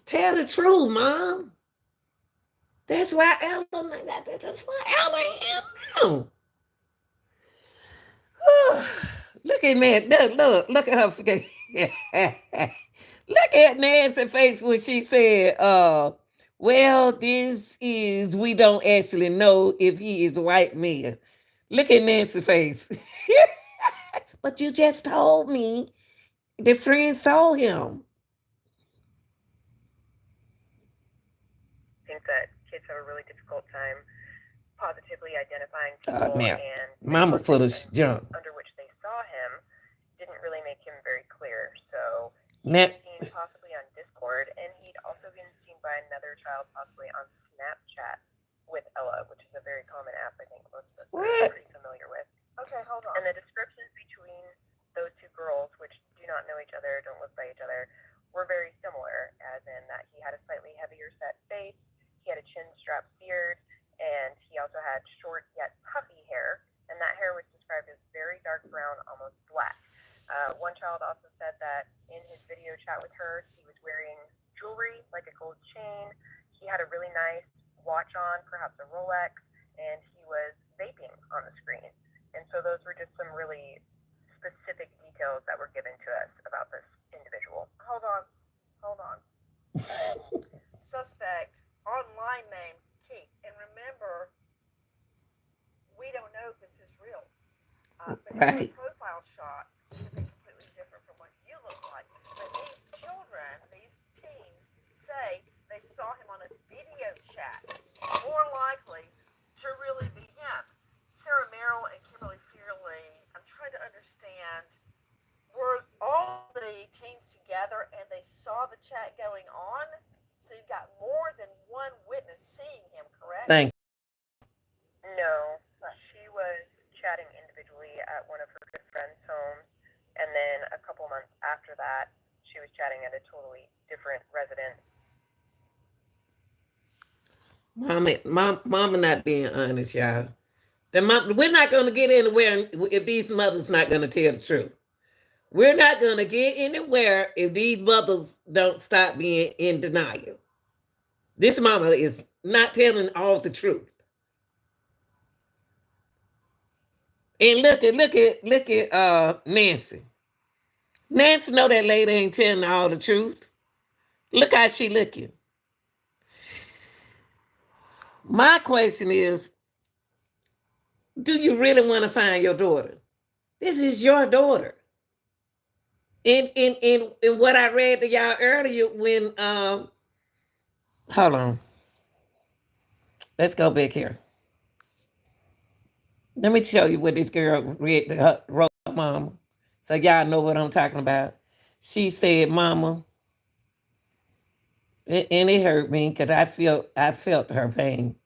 Speaker 1: tell the truth, mom. That's why Ella him. Look at man. Look at her face. Look at Nancy's face when she said, well, we don't actually know if he is a white male. Look at Nancy's face. But you just told me the friend saw him.
Speaker 4: I think that kids have a really difficult time positively identifying
Speaker 1: God,
Speaker 4: people,
Speaker 1: man.
Speaker 4: and
Speaker 1: Mama
Speaker 4: the
Speaker 1: full of
Speaker 4: context
Speaker 1: junk.
Speaker 4: under which they saw him didn't really make him very clear. So he
Speaker 1: Now,
Speaker 4: was seen possibly on Discord, and he'd also been seen by another child possibly on Snapchat with Ella, which is a very common app I think most of us are pretty familiar with.
Speaker 2: Okay, hold on.
Speaker 4: And the descriptions between those two girls, which do not know each other, don't live by each other, were very similar, as in that he had a slightly heavier set face, he had a chin-strap beard, and he also had short yet puffy hair, and that hair was described as very dark brown, almost black. One child also said that in his video chat with her, he was wearing jewelry, like a gold chain. He had a really nice watch on, perhaps a Rolex, and he was vaping on the screen. And so those were just some really specific details that were given to us about this individual.
Speaker 2: Hold on. Suspect, online name, Keith. And remember, we don't know if this is real. Because
Speaker 1: Right.
Speaker 2: the profile shot could be completely different from what you look like. But these children, these teens, say they saw him on a video chat. More likely to really be him. Sarah Merrill and Kimberly Fearley, I'm trying to understand, were all the teens together and they saw the chat going on? So you've got more than one witness seeing him, correct?
Speaker 1: Thank
Speaker 4: No, she was chatting individually at one of her good friends' homes, and then a couple months after that, she was chatting at a totally different residence.
Speaker 1: Mama not being honest, y'all. We're not going to get anywhere if these mothers not going to tell the truth. We're not going to get anywhere if these mothers don't stop being in denial. This mama is not telling all the truth. And look at Nancy. Nancy know that lady ain't telling all the truth. Look how she looking. My question is, do you really want to find your daughter? This is your daughter. In what I read to y'all earlier when hold on. Let's go back here. Let me show you what this girl read to her, wrote her mama. So y'all know what I'm talking about. She said, Mama, and it hurt me because I felt her pain.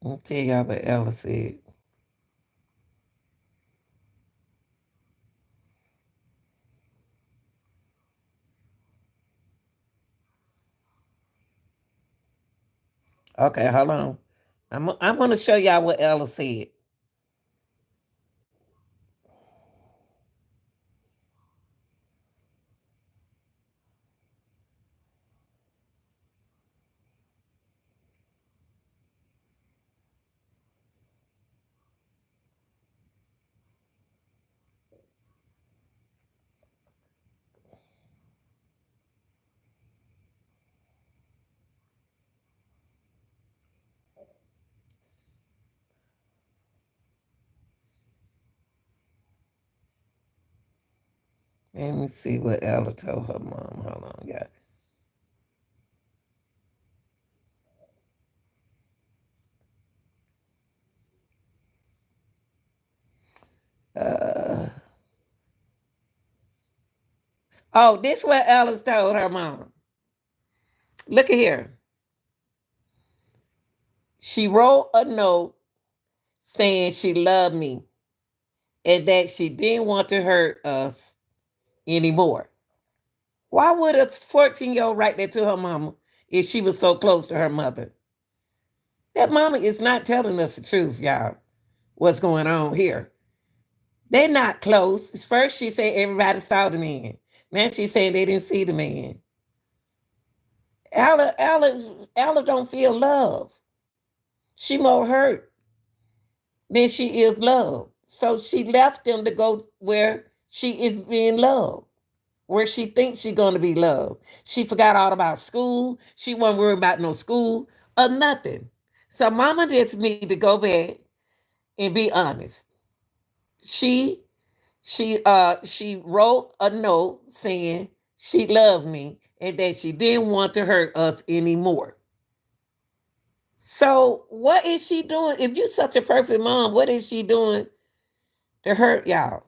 Speaker 1: I'll tell y'all what Ella said. Okay, hold on. I'm going to show y'all what Ella said. Let me see what Ella told her mom. Hold on, yeah. Oh, this what Ella's told her mom. Look at here. She wrote a note saying she loved me and that she didn't want to hurt us anymore. Why would a 14-year-old write that to her mama if she was so close to her mother? That mama is not telling us the truth, y'all. What's going on here? They're not close. First, she said everybody saw the man. Now she's saying they didn't see the man. Ella don't feel love. She more hurt than she is loved. So she left them to go where she is being loved, where she thinks she's going to be loved. She forgot all about school. She wasn't worried about no school or nothing. So mama just need to go back and be honest. She wrote a note saying she loved me and that she didn't want to hurt us anymore. So what is she doing? If you're such a perfect mom, what is she doing to hurt y'all?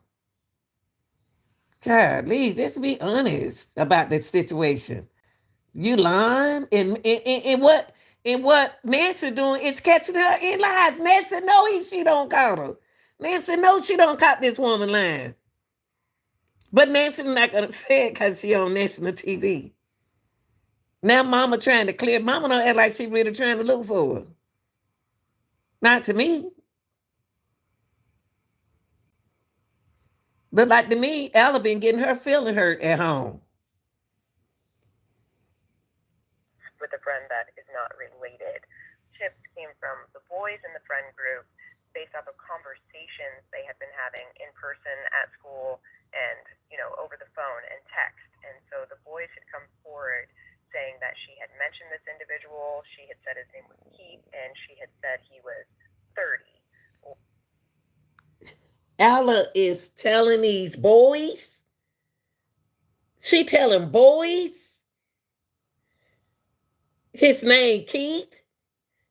Speaker 1: God, please, let's be honest about this situation. You lying, and what Nancy doing is catching her in lies. Nancy know she don't caught her. Nancy knows she don't caught this woman lying. But Nancy not gonna say it because she on national TV. Now mama trying to clear. Mama don't act like she really trying to look for her. Not to me. Look like to me, Ella been getting her feeling hurt at home.
Speaker 4: With a friend that is not related. Chips came from the boys in the friend group based off of conversations they had been having in person at school and, over the phone and text. And so the boys had come forward saying that she had mentioned this individual. She had said his name was Keith, and she had said he was 30.
Speaker 1: Ella is telling these boys. She telling boys his name Keith,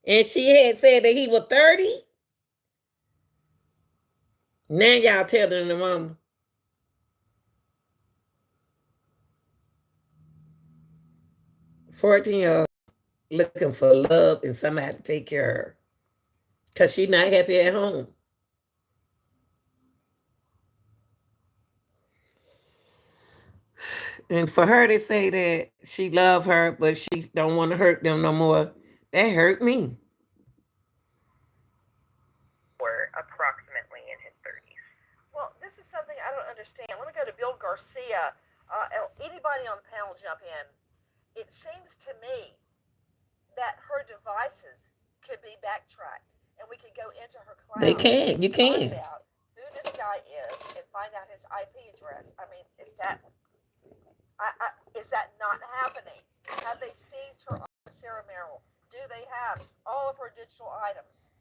Speaker 1: and she had said that he was 30. Now y'all telling the mama. "14-year-old looking for love and somebody to take care of her because she's not happy at home." And for her to say that she love her, but she don't want to hurt them no more, that hurt me.
Speaker 2: Bill Garcia, anybody on the panel jump in. It seems to me that her devices could be backtracked, and we could go into her cloud.
Speaker 1: They can. You
Speaker 2: Find
Speaker 1: can.
Speaker 2: out who this guy is and find out his IP address. I mean, is that not happening? Have they seized her, Sarah Merrill? Do they have all of her digital items?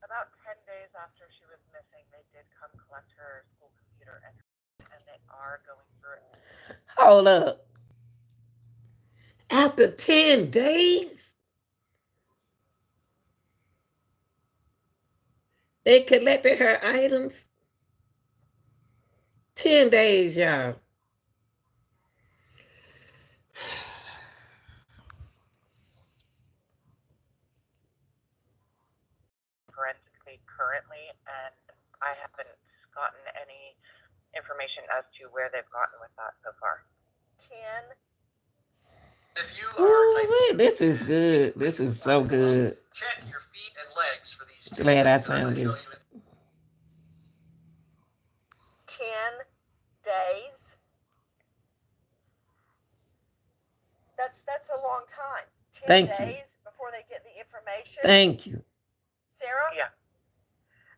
Speaker 3: About 10 days after she was missing, they did come collect her school computer, and they are going through it.
Speaker 1: Hold up. After 10 days, they collected her items. 10 days, y'all.
Speaker 3: Forensically currently, and I haven't gotten any information as to where they've gotten with that so far.
Speaker 2: 10.
Speaker 8: If you
Speaker 1: Ooh,
Speaker 8: are type
Speaker 1: wait,
Speaker 8: 2,
Speaker 1: this is good. This is so good.
Speaker 8: check your feet and legs for these
Speaker 1: Glad I
Speaker 8: I'm gonna
Speaker 1: found
Speaker 8: show
Speaker 1: this.
Speaker 8: you
Speaker 2: 10 days. That's a long time. 10
Speaker 1: Thank you.
Speaker 2: days before they get the information.
Speaker 1: Thank you.
Speaker 2: Sarah?
Speaker 3: Yeah.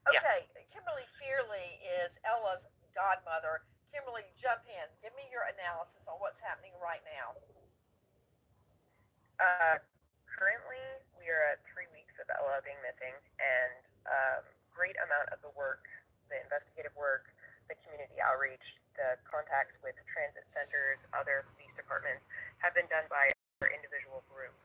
Speaker 2: Okay, Kimberly Fearley is Ella's godmother. Kimberly, jump in. Give me your analysis on what's happening right now.
Speaker 4: Currently, we are at 3 weeks of Ella being missing, and great amount of the work, the investigative work, the community outreach, the contacts with transit centers, other police departments, have been done by our individual group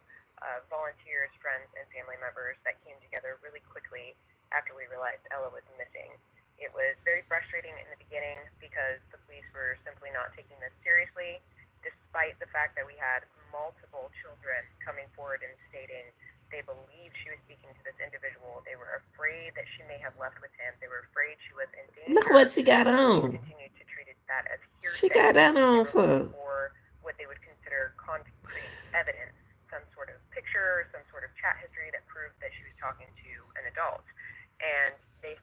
Speaker 4: of volunteers, friends, and family members that came together really quickly after we realized Ella was missing. It was very frustrating in the beginning because the police were simply not taking this seriously, despite the fact that we had multiple children coming forward and stating they believed she was speaking to this individual. They were afraid that she may have left with him. They were afraid she was in danger.
Speaker 1: Look what she got
Speaker 4: They
Speaker 1: on.
Speaker 4: continued to treat that as
Speaker 1: She
Speaker 4: hearsay.
Speaker 1: got that on
Speaker 4: They were looking
Speaker 1: for.
Speaker 4: for what they would consider concrete evidence, some sort of picture, some sort of chat history that proved that she was talking to an adult. And they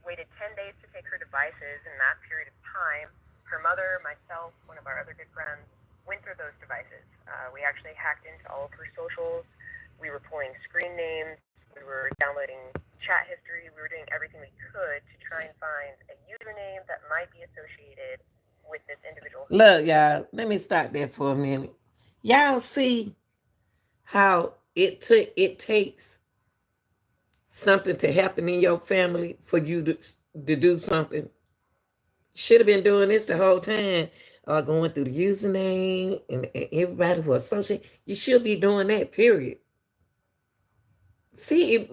Speaker 4: waited 10 days to take her devices. In that period of time, her mother, myself, one of our other good friends, went through those devices. We actually hacked into all of her socials. We were pulling screen names. We were downloading chat history. We were doing everything we could to try and find a username that might be associated with this individual.
Speaker 1: Look, y'all, let me stop there for a minute. Y'all see how it takes something to happen in your family for you to do something. Should have been doing this the whole time, going through the username and everybody who associate. You should be doing that, period. See,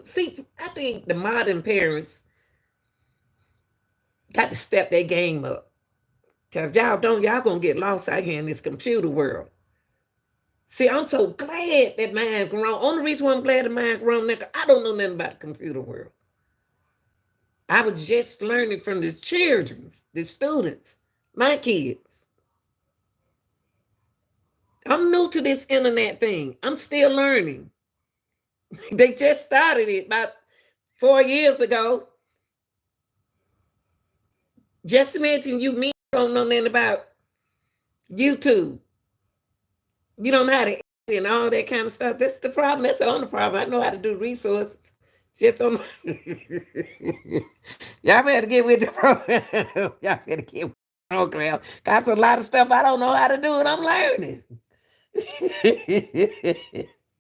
Speaker 1: I think the modern parents got to step their game up. Cause if y'all don't, y'all gonna get lost out here in this computer world. See, I'm so glad that mine grown. Only reason why I'm glad that mine grown, nigga, I don't know nothing about the computer world. I was just learning from the children, the students, my kids. I'm new to this internet thing. I'm still learning. They just started it about 4 years ago. Just imagine me don't know nothing about YouTube. You don't know how to edit and all that kind of stuff. That's the problem. That's the only problem. I know how to do resources. Just don't. Y'all better get with the program. Y'all better get with the program. Got a lot of stuff I don't know how to do, and I'm learning.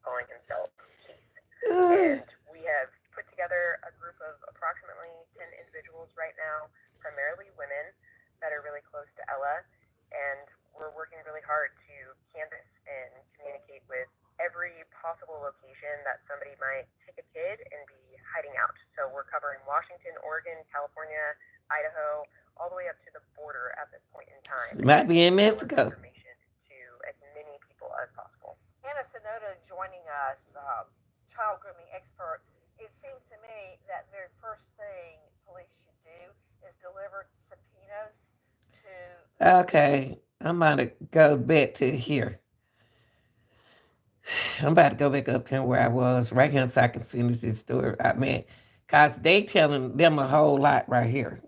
Speaker 4: Calling himself Keith. And we have put together a group of approximately 10 individuals right now, primarily women that are really close to Ella, and we're working really hard to canvass and communicate with every possible location that somebody might take a kid and be hiding out. So we're covering Washington, Oregon, California, Idaho, all the way up to the border at this point in time.
Speaker 1: It might be in Mexico.
Speaker 4: Information to as many people as possible.
Speaker 2: Anna Sonoda joining us, child grooming expert. It seems to me that very first thing police should do is deliver subpoenas to.
Speaker 1: Okay, I'm about to go back to here. I'm about to go back up to where I was right here so I can finish this story. I mean, because they telling them a whole lot right here.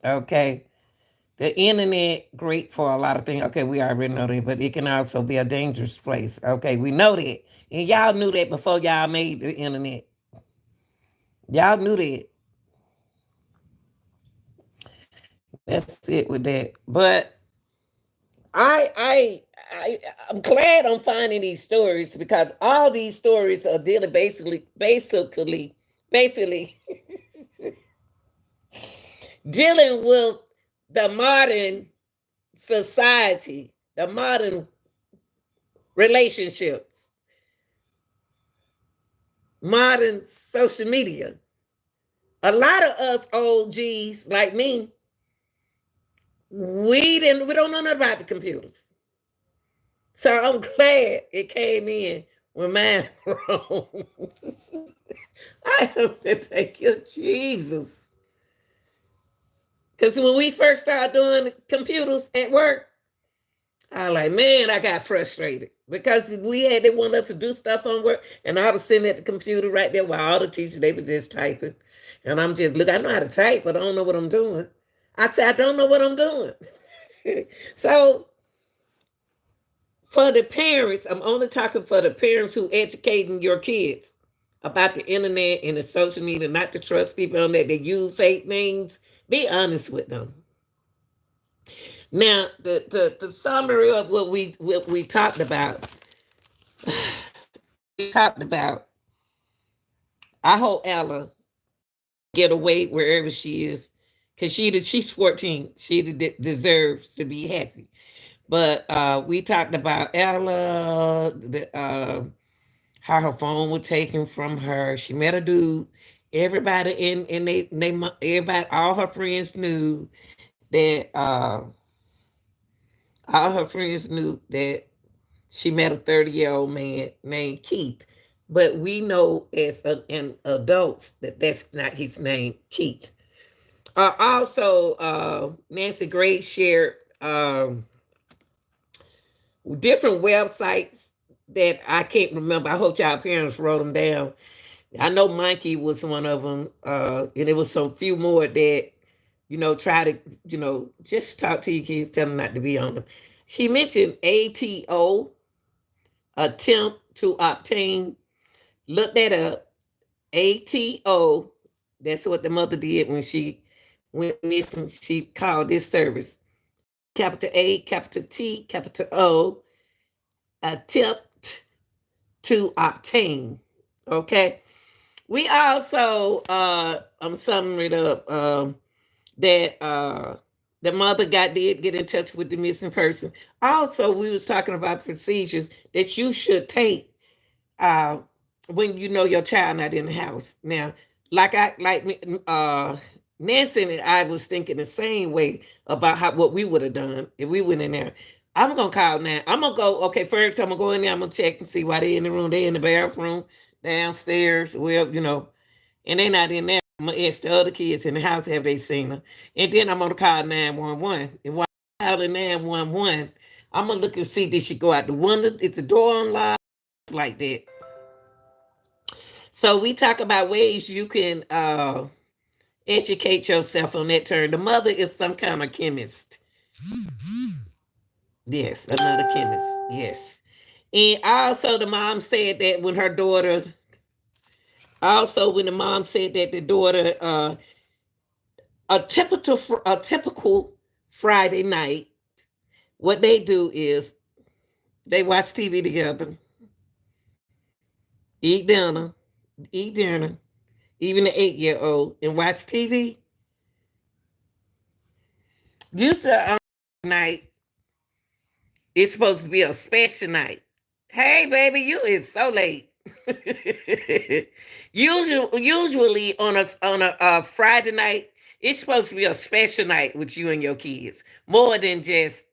Speaker 1: Okay. The internet, great for a lot of things. Okay, we already know that, but it can also be a dangerous place. Okay, we know that. And y'all knew that before y'all made the internet. Y'all knew that. That's it with that. But I'm glad I'm finding these stories because all these stories are dealing basically dealing with the modern society, the modern relationships, modern social media. A lot of us old G's like me, we don't know nothing about the computers. So I'm glad it came in when mine wrong. I have to thank you, Jesus. Because when we first started doing computers at work, I was like, man, I got frustrated because they want us to do stuff on work, and I was sitting at the computer right there while all the teachers, they was just typing. And I'm just, look, I know how to type, but I don't know what I'm doing. I said, I don't know what I'm doing. So for the parents, I'm only talking for the parents who educating your kids about the internet and the social media, not to trust people on that. They use fake names. Be honest with them. Now, the summary of what we talked about. We talked about. I hope Ella get away wherever she is, because she's 14. She deserves to be happy. But we talked about Ella, how her phone was taken from her. She met a dude. Everybody everybody, all her friends knew that. All her friends knew that she met a 30-year-old man named Keith. But we know as an adults that that's not his name, Keith. Also, Nancy Grace shared different websites that I can't remember. I hope y'all parents wrote them down. I know Monkey was one of them, and there was some few more that, try to, just talk to your kids, tell them not to be on them. She mentioned ATO, attempt to obtain. Look that up. ATO, that's what the mother did when she went missing. She called this service. Capital A, capital T, capital O, attempt to obtain. Okay. We also, I'm summing it up, that the mother did get in touch with the missing person. Also, we was talking about procedures that you should take when you know your child not in the house. Now, Nancy and I was thinking the same way about what we would have done if we went in there. I'm gonna call now. I'm gonna go. Okay, first I'm gonna go in there. I'm gonna check and see why they in the room. They in the bathroom downstairs. Well, and they not in there. I'm gonna ask the other kids in the house have they seen her, and then I'm gonna call 911. And while I'm calling 911, I'm gonna look and see did she go out the window? Is the door unlocked? Like that. So we talk about ways you can educate yourself on that term. The mother is some kind of chemist. Yes, another chemist. Yes. And also the mom said that when the mom said that the daughter, a typical Friday night, what they do is they watch TV together, eat dinner, even the 8-year-old, and watch TV. Usually night, it's supposed to be a special night. Hey, baby, you is so late. Usually on a Friday night, it's supposed to be a special night with you and your kids, more than just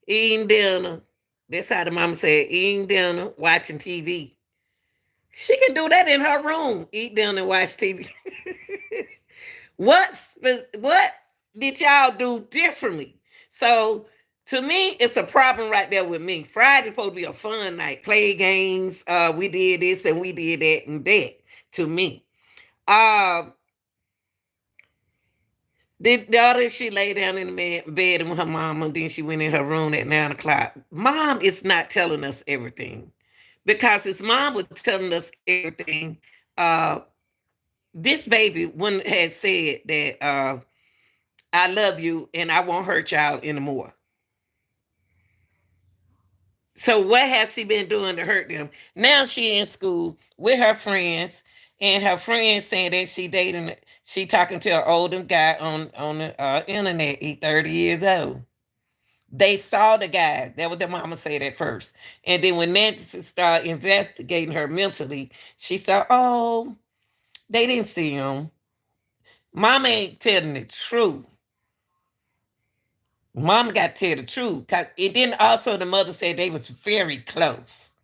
Speaker 1: eating dinner. That's how the mama said, eating dinner, watching TV. She can do that in her room, eat dinner and watch TV. What did y'all do differently? So to me, it's a problem right there with me. Friday's supposed to be a fun night, play games. We did this and we did that and that. To me, The daughter, she lay down in the bed with her mom, and then she went in her room at 9 o'clock. Mom is not telling us everything because his mom was telling us everything. Uh, this baby one had said that I love you and I won't hurt y'all anymore. So what has she been doing to hurt them? Now she in school with her friends, and her friends saying that she talking to an older guy on the internet. He 30 years old. They saw the guy. That what the mama said at first, and then when Nancy started investigating her mentally, she said, "Oh, they didn't see him. Mama ain't telling the truth. Mom got to tell the truth." Cause it didn't. Also, the mother said they was very close.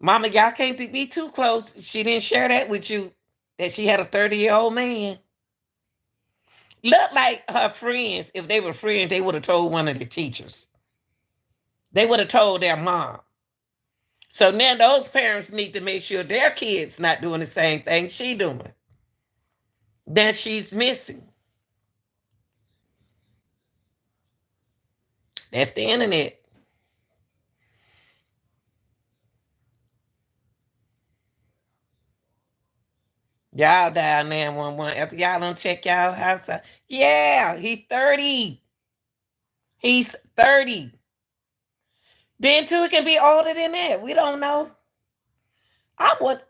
Speaker 1: Mama, y'all can't be too close. She didn't share that with you, that she had a 30-year-old man. Looked like her friends, if they were friends, they would have told one of the teachers. They would have told their mom. So now those parents need to make sure their kids not doing the same thing she doing. That she's missing. That's the internet. Y'all dial 911 after y'all don't check y'all house out. Yeah, he's 30. He's 30. Then too, it can be older than that. We don't know. I would.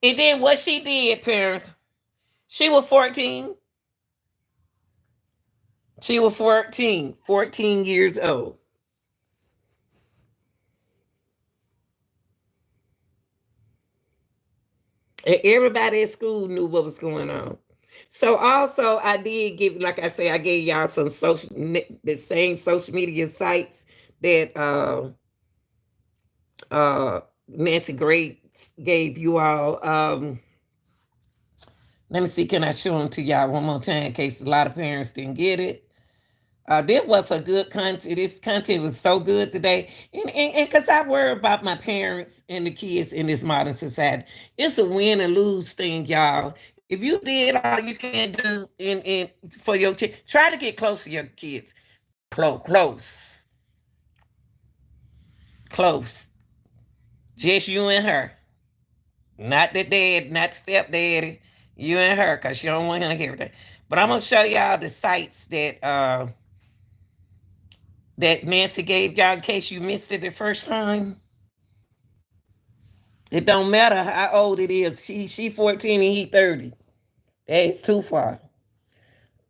Speaker 1: And then what she did, parents, she was 14. She was 14 years old. And everybody at school knew what was going on. So also I did give, like I say, I gave y'all some the same social media sites that Nancy Gray gave you all. Let me see, can I show them to y'all one more time in case a lot of parents didn't get it? There was a good content. This content was so good today. And because I worry about my parents and the kids in this modern society. It's a win and lose thing, y'all. If you did all you can do in for your try to get close to your kids. Close. Just you and her. Not the dad, not the stepdaddy. You and her, because you don't want him to hear everything. But I'm gonna show y'all the sites that Nancy gave y'all in case you missed it the first time. It don't matter how old it is. She 14 and he 30. That is too far.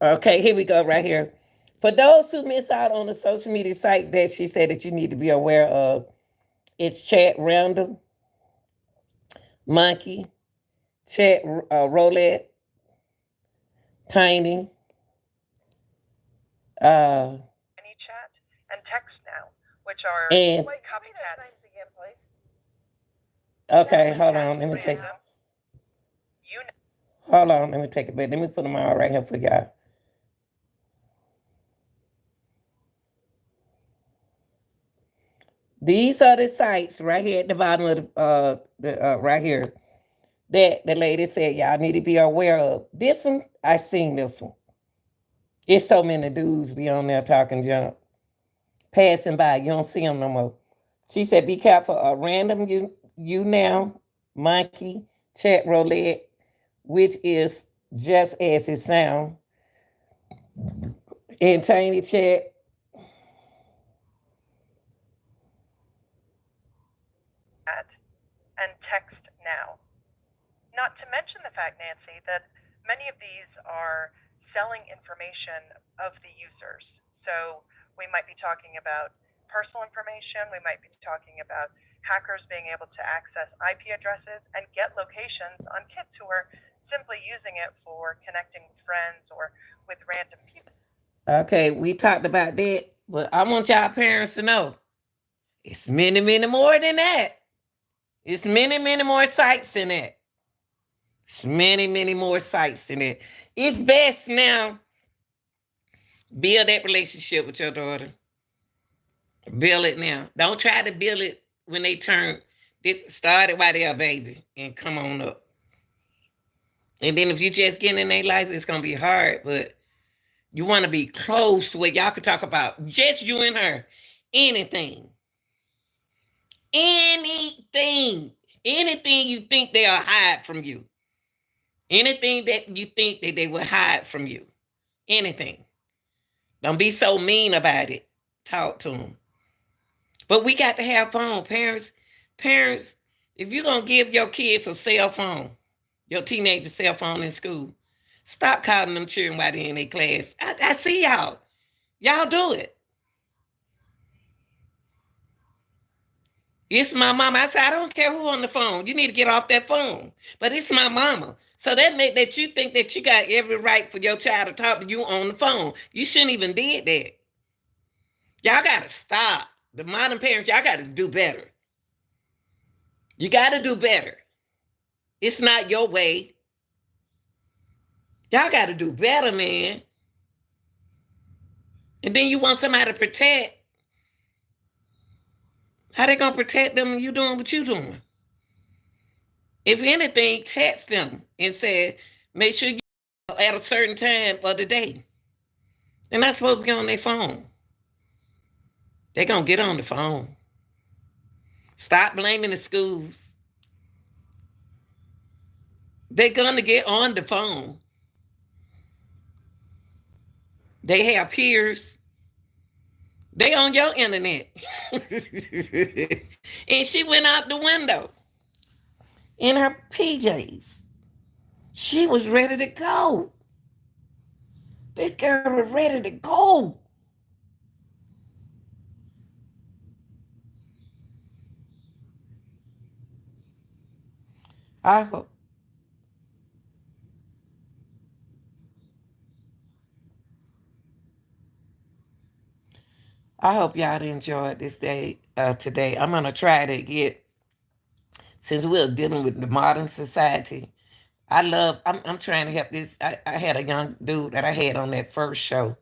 Speaker 1: Okay, here we go right here. For those who miss out on the social media sites that she said that you need to be aware of, it's Chat Random, Monkey, Chat Roulette, Tiny,
Speaker 3: AnyChat, and Text Now, which are
Speaker 1: and
Speaker 2: Wait, copy those names again, please.
Speaker 1: okay, hold on. Let me take.
Speaker 3: You
Speaker 1: Hold on, let me take a bit. Let me put them all right here for y'all. These are the sites right here at the bottom of the right here that the lady said y'all need to be aware of. This one, I seen this one. It's so many dudes be on there talking junk, passing by. You don't see them no more. She said, be careful. A random you now, Monkey, Chat Roulette, which is just as it sounds, and Tiny Chat.
Speaker 3: and Text Now. Not to mention the fact, Nancy, that many of these are selling information of the users. So we might be talking about personal information. We might be talking about hackers being able to access IP addresses and get locations on kids who are simply using it for connecting with friends or with random people.
Speaker 1: Okay, we talked about that, but I want y'all parents to know it's many, many more than that. It's many, many more sites than that. It's many, many more sites than that. It's best now, build that relationship with your daughter. Build it now. Don't try to build it when they turn. This started while they're a baby and come on up. And then if you just get in their life, it's gonna be hard. But You want to be close to where y'all can talk about just you and her. Anything. Anything. Anything you think they'll hide from you. Anything that you think that they will hide from you. Anything. Don't be so mean about it. Talk to them. But we got to have fun. Parents, if you're going to give your kids a cell phone, your teenager cell phone in school, stop calling them children while they're in their class. I see y'all. Y'all do it. It's my mama. I said, I don't care who on the phone. You need to get off that phone. But it's my mama. So that make that you think that you got every right for your child to talk to you on the phone. You shouldn't even did that. Y'all got to stop. The modern parents, y'all got to do better. You got to do better. It's not your way. Y'all got to do better, man. And then you want somebody to protect. How they going to protect them when you doing what you doing? If anything, text them and say, make sure you at a certain time of the day. They're not supposed to be on their phone. They're going to get on the phone. Stop blaming the schools. They're going to get on the phone. They have peers. They on your internet. And she went out the window in her PJs. She was ready to go. This girl was ready to go. I hope y'all enjoyed this day today. I'm gonna try to get, since we're dealing with the modern society. I'm trying to help this. I had a young dude that I had on that first show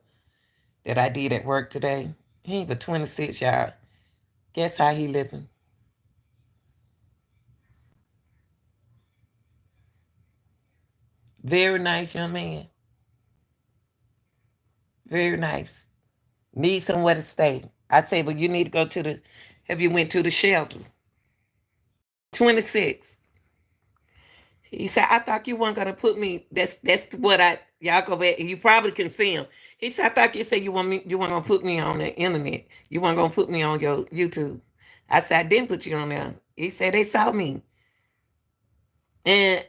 Speaker 1: that I did at work today. He was 26, y'all. Guess how he living? Very nice young man. Very nice. Need somewhere to stay. I said, well, you need to go to have you went to the shelter? 26. He said, I thought you weren't gonna put me. That's what y'all go back. You probably can see him. He said, I thought you said you weren't gonna put me on the internet. You weren't gonna put me on your YouTube. I said, I didn't put you on there. He said they saw me. And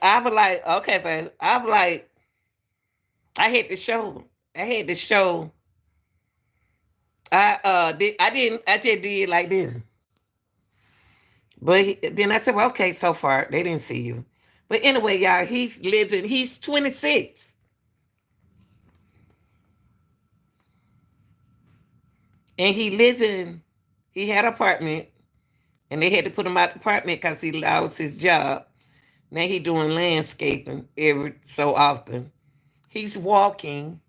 Speaker 1: I was like, okay, baby. I was like, I had to show. I just did like this. But then I said, well, okay, so far they didn't see you. But anyway, y'all, he's 26. And he had an apartment, and they had to put him out the apartment because he lost his job. Now he doing landscaping every so often. He's walking.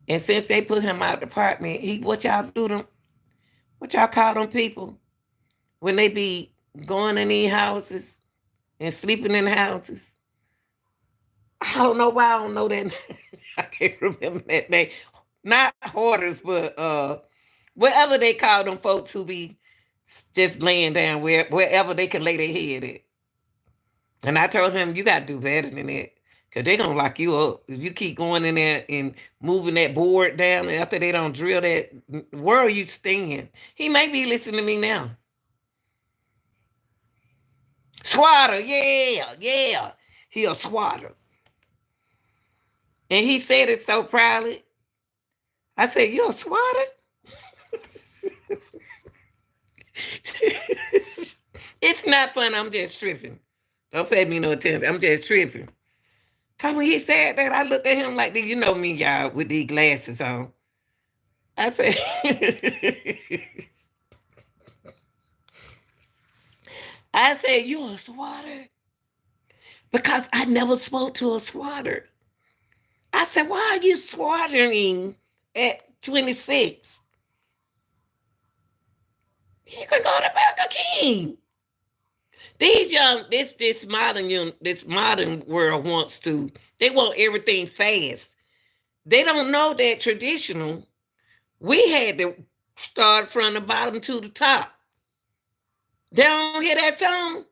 Speaker 1: And since they put him out the apartment, what y'all call them people? When they be going in these houses and sleeping in houses. I don't know why I don't know that name. I can't remember that name. Not hoarders, but whatever they call them folks who be just laying down wherever they can lay their head at. And I told him, you got to do better than that. Because they're going to lock you up. If you keep going in there and moving that board down, and after they don't drill that, where are you staying? He may be listening to me now. Swatter, yeah. He a swatter. And he said it so proudly. I said, you a swatter? It's not fun. I'm just tripping. Don't pay me no attention. I'm just tripping. Cause when he said that, I looked at him like, you know me, y'all, with these glasses on. I said, you a swatter? Because I never spoke to a swatter. I said, why are you swattering at 26? You can go to Burger King. These young, this modern world they want everything fast. They don't know that traditional, we had to start from the bottom to the top. They don't hear that song?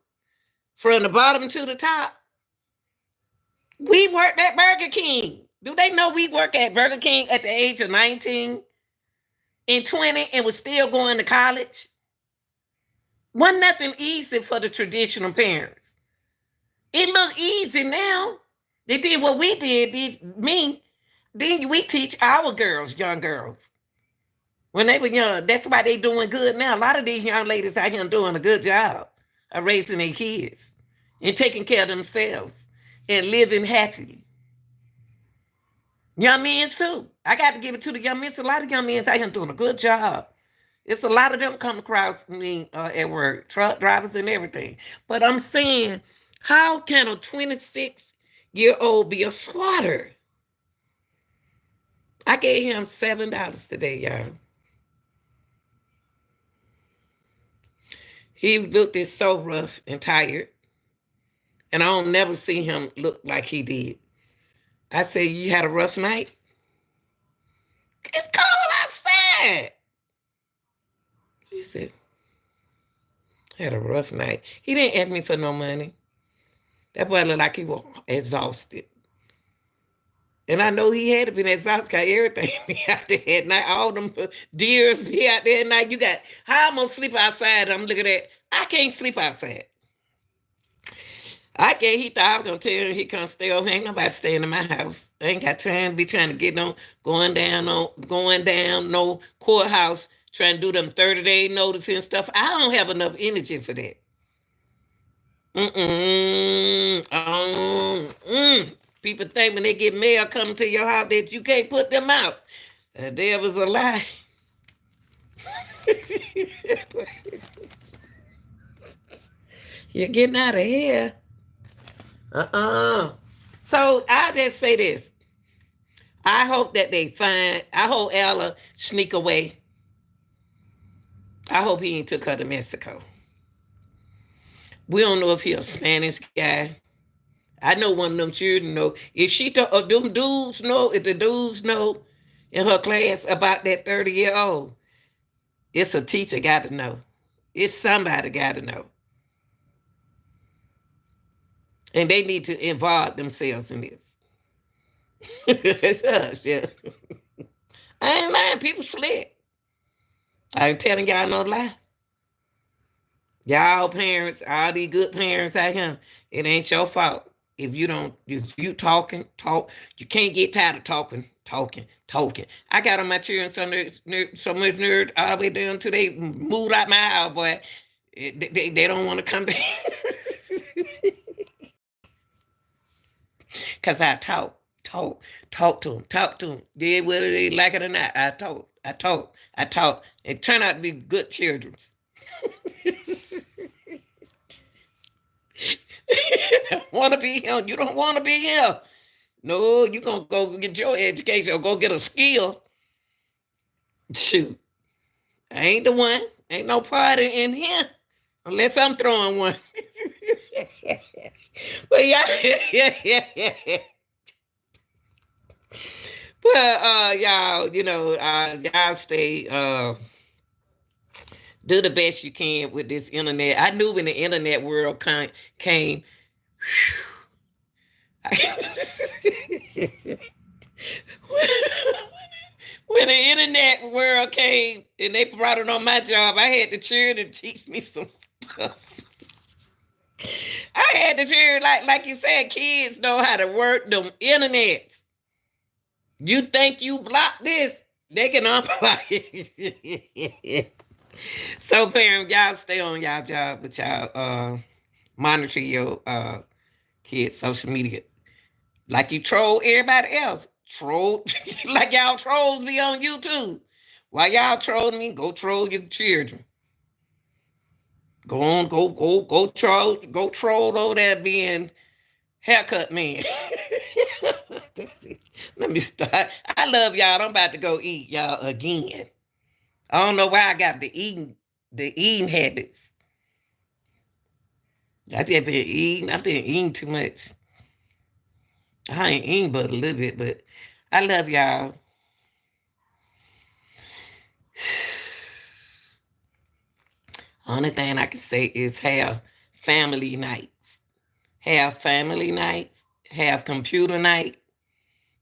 Speaker 1: From the bottom to the top. We worked at Burger King. Do they know we work at Burger King at the age of 19 and 20 and was still going to college? Wasn't nothing easy for the traditional parents. It look easy now. They did what we did, then we teach our girls, young girls. When they were young, that's why they doing good now. A lot of these young ladies out here doing a good job of raising their kids and taking care of themselves and living happily. Young men too. I got to give it to the young men. A lot of young men out here doing a good job. It's a lot of them come across me at work, truck drivers and everything. But I'm saying, how can a 26-year-old be a slaughter? I gave him $7 today, y'all. He looked so rough and tired. And I don't never see him look like he did. I said, you had a rough night? It's cold outside. He said, had a rough night. He didn't ask me for no money. That boy looked like he was exhausted. And I know he had to be exhausted because everything be out there at night. All them deers be out there at night. How I'm going to sleep outside? I'm looking at, I can't sleep outside. He thought I was going to tell him he can't stay over. Ain't nobody staying in my house. I ain't got time to be trying to get going down no courthouse, trying to do them 30-day notice and stuff. I don't have enough energy for that. People think when they get mail coming to your house that you can't put them out. The devil's a lie. You're getting out of here. So I'll just say this. I hope that I hope Ella sneak away. I hope he ain't took her to Mexico. We don't know if he's a Spanish guy. I know one of them children know. If the dudes know in her class about that 30-year-old, it's a teacher got to know. It's somebody got to know. And they need to involve themselves in this. Yeah. I ain't lying. People slick. I ain't telling y'all no lie. Y'all parents, all these good parents out here, it ain't your fault. If you talk, you can't get tired of talking. I got on my children so much nerve all the way down till they moved out my house, boy. They don't want to come back. Because I talk to them. Did whether they like it or not. I talk. It turned out to be good children. Want to be here? You don't want to be here. No, you gonna go get your education or go get a skill. Shoot, I ain't the one. Ain't no party in here unless I'm throwing one. But yeah. But y'all, y'all stay do the best you can with this internet. I knew when the internet world came. When the internet world came and they brought it on my job, I had the children teach me some stuff. I had the children, like you said, kids know how to work them internets. You think you block this, they can unblock it. So parents, y'all stay on y'all job, but y'all monitor your kids' social media. Like you troll everybody else. Troll like y'all trolls be on YouTube. While y'all trolling me, go troll your children. Go troll over there being haircut man. Let me start. I love y'all. I'm about to go eat y'all again. I don't know why I got the eating habits. I just been eating. I've been eating too much. I ain't eating but a little bit, but I love y'all. Only thing I can say is have family nights. Have family nights. Have computer night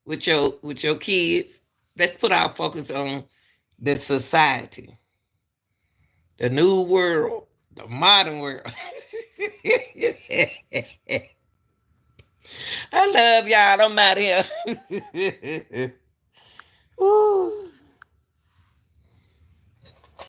Speaker 1: with your kids. Let's put our focus on the society, the new world, the modern world. I love y'all. I'm out here. Ooh.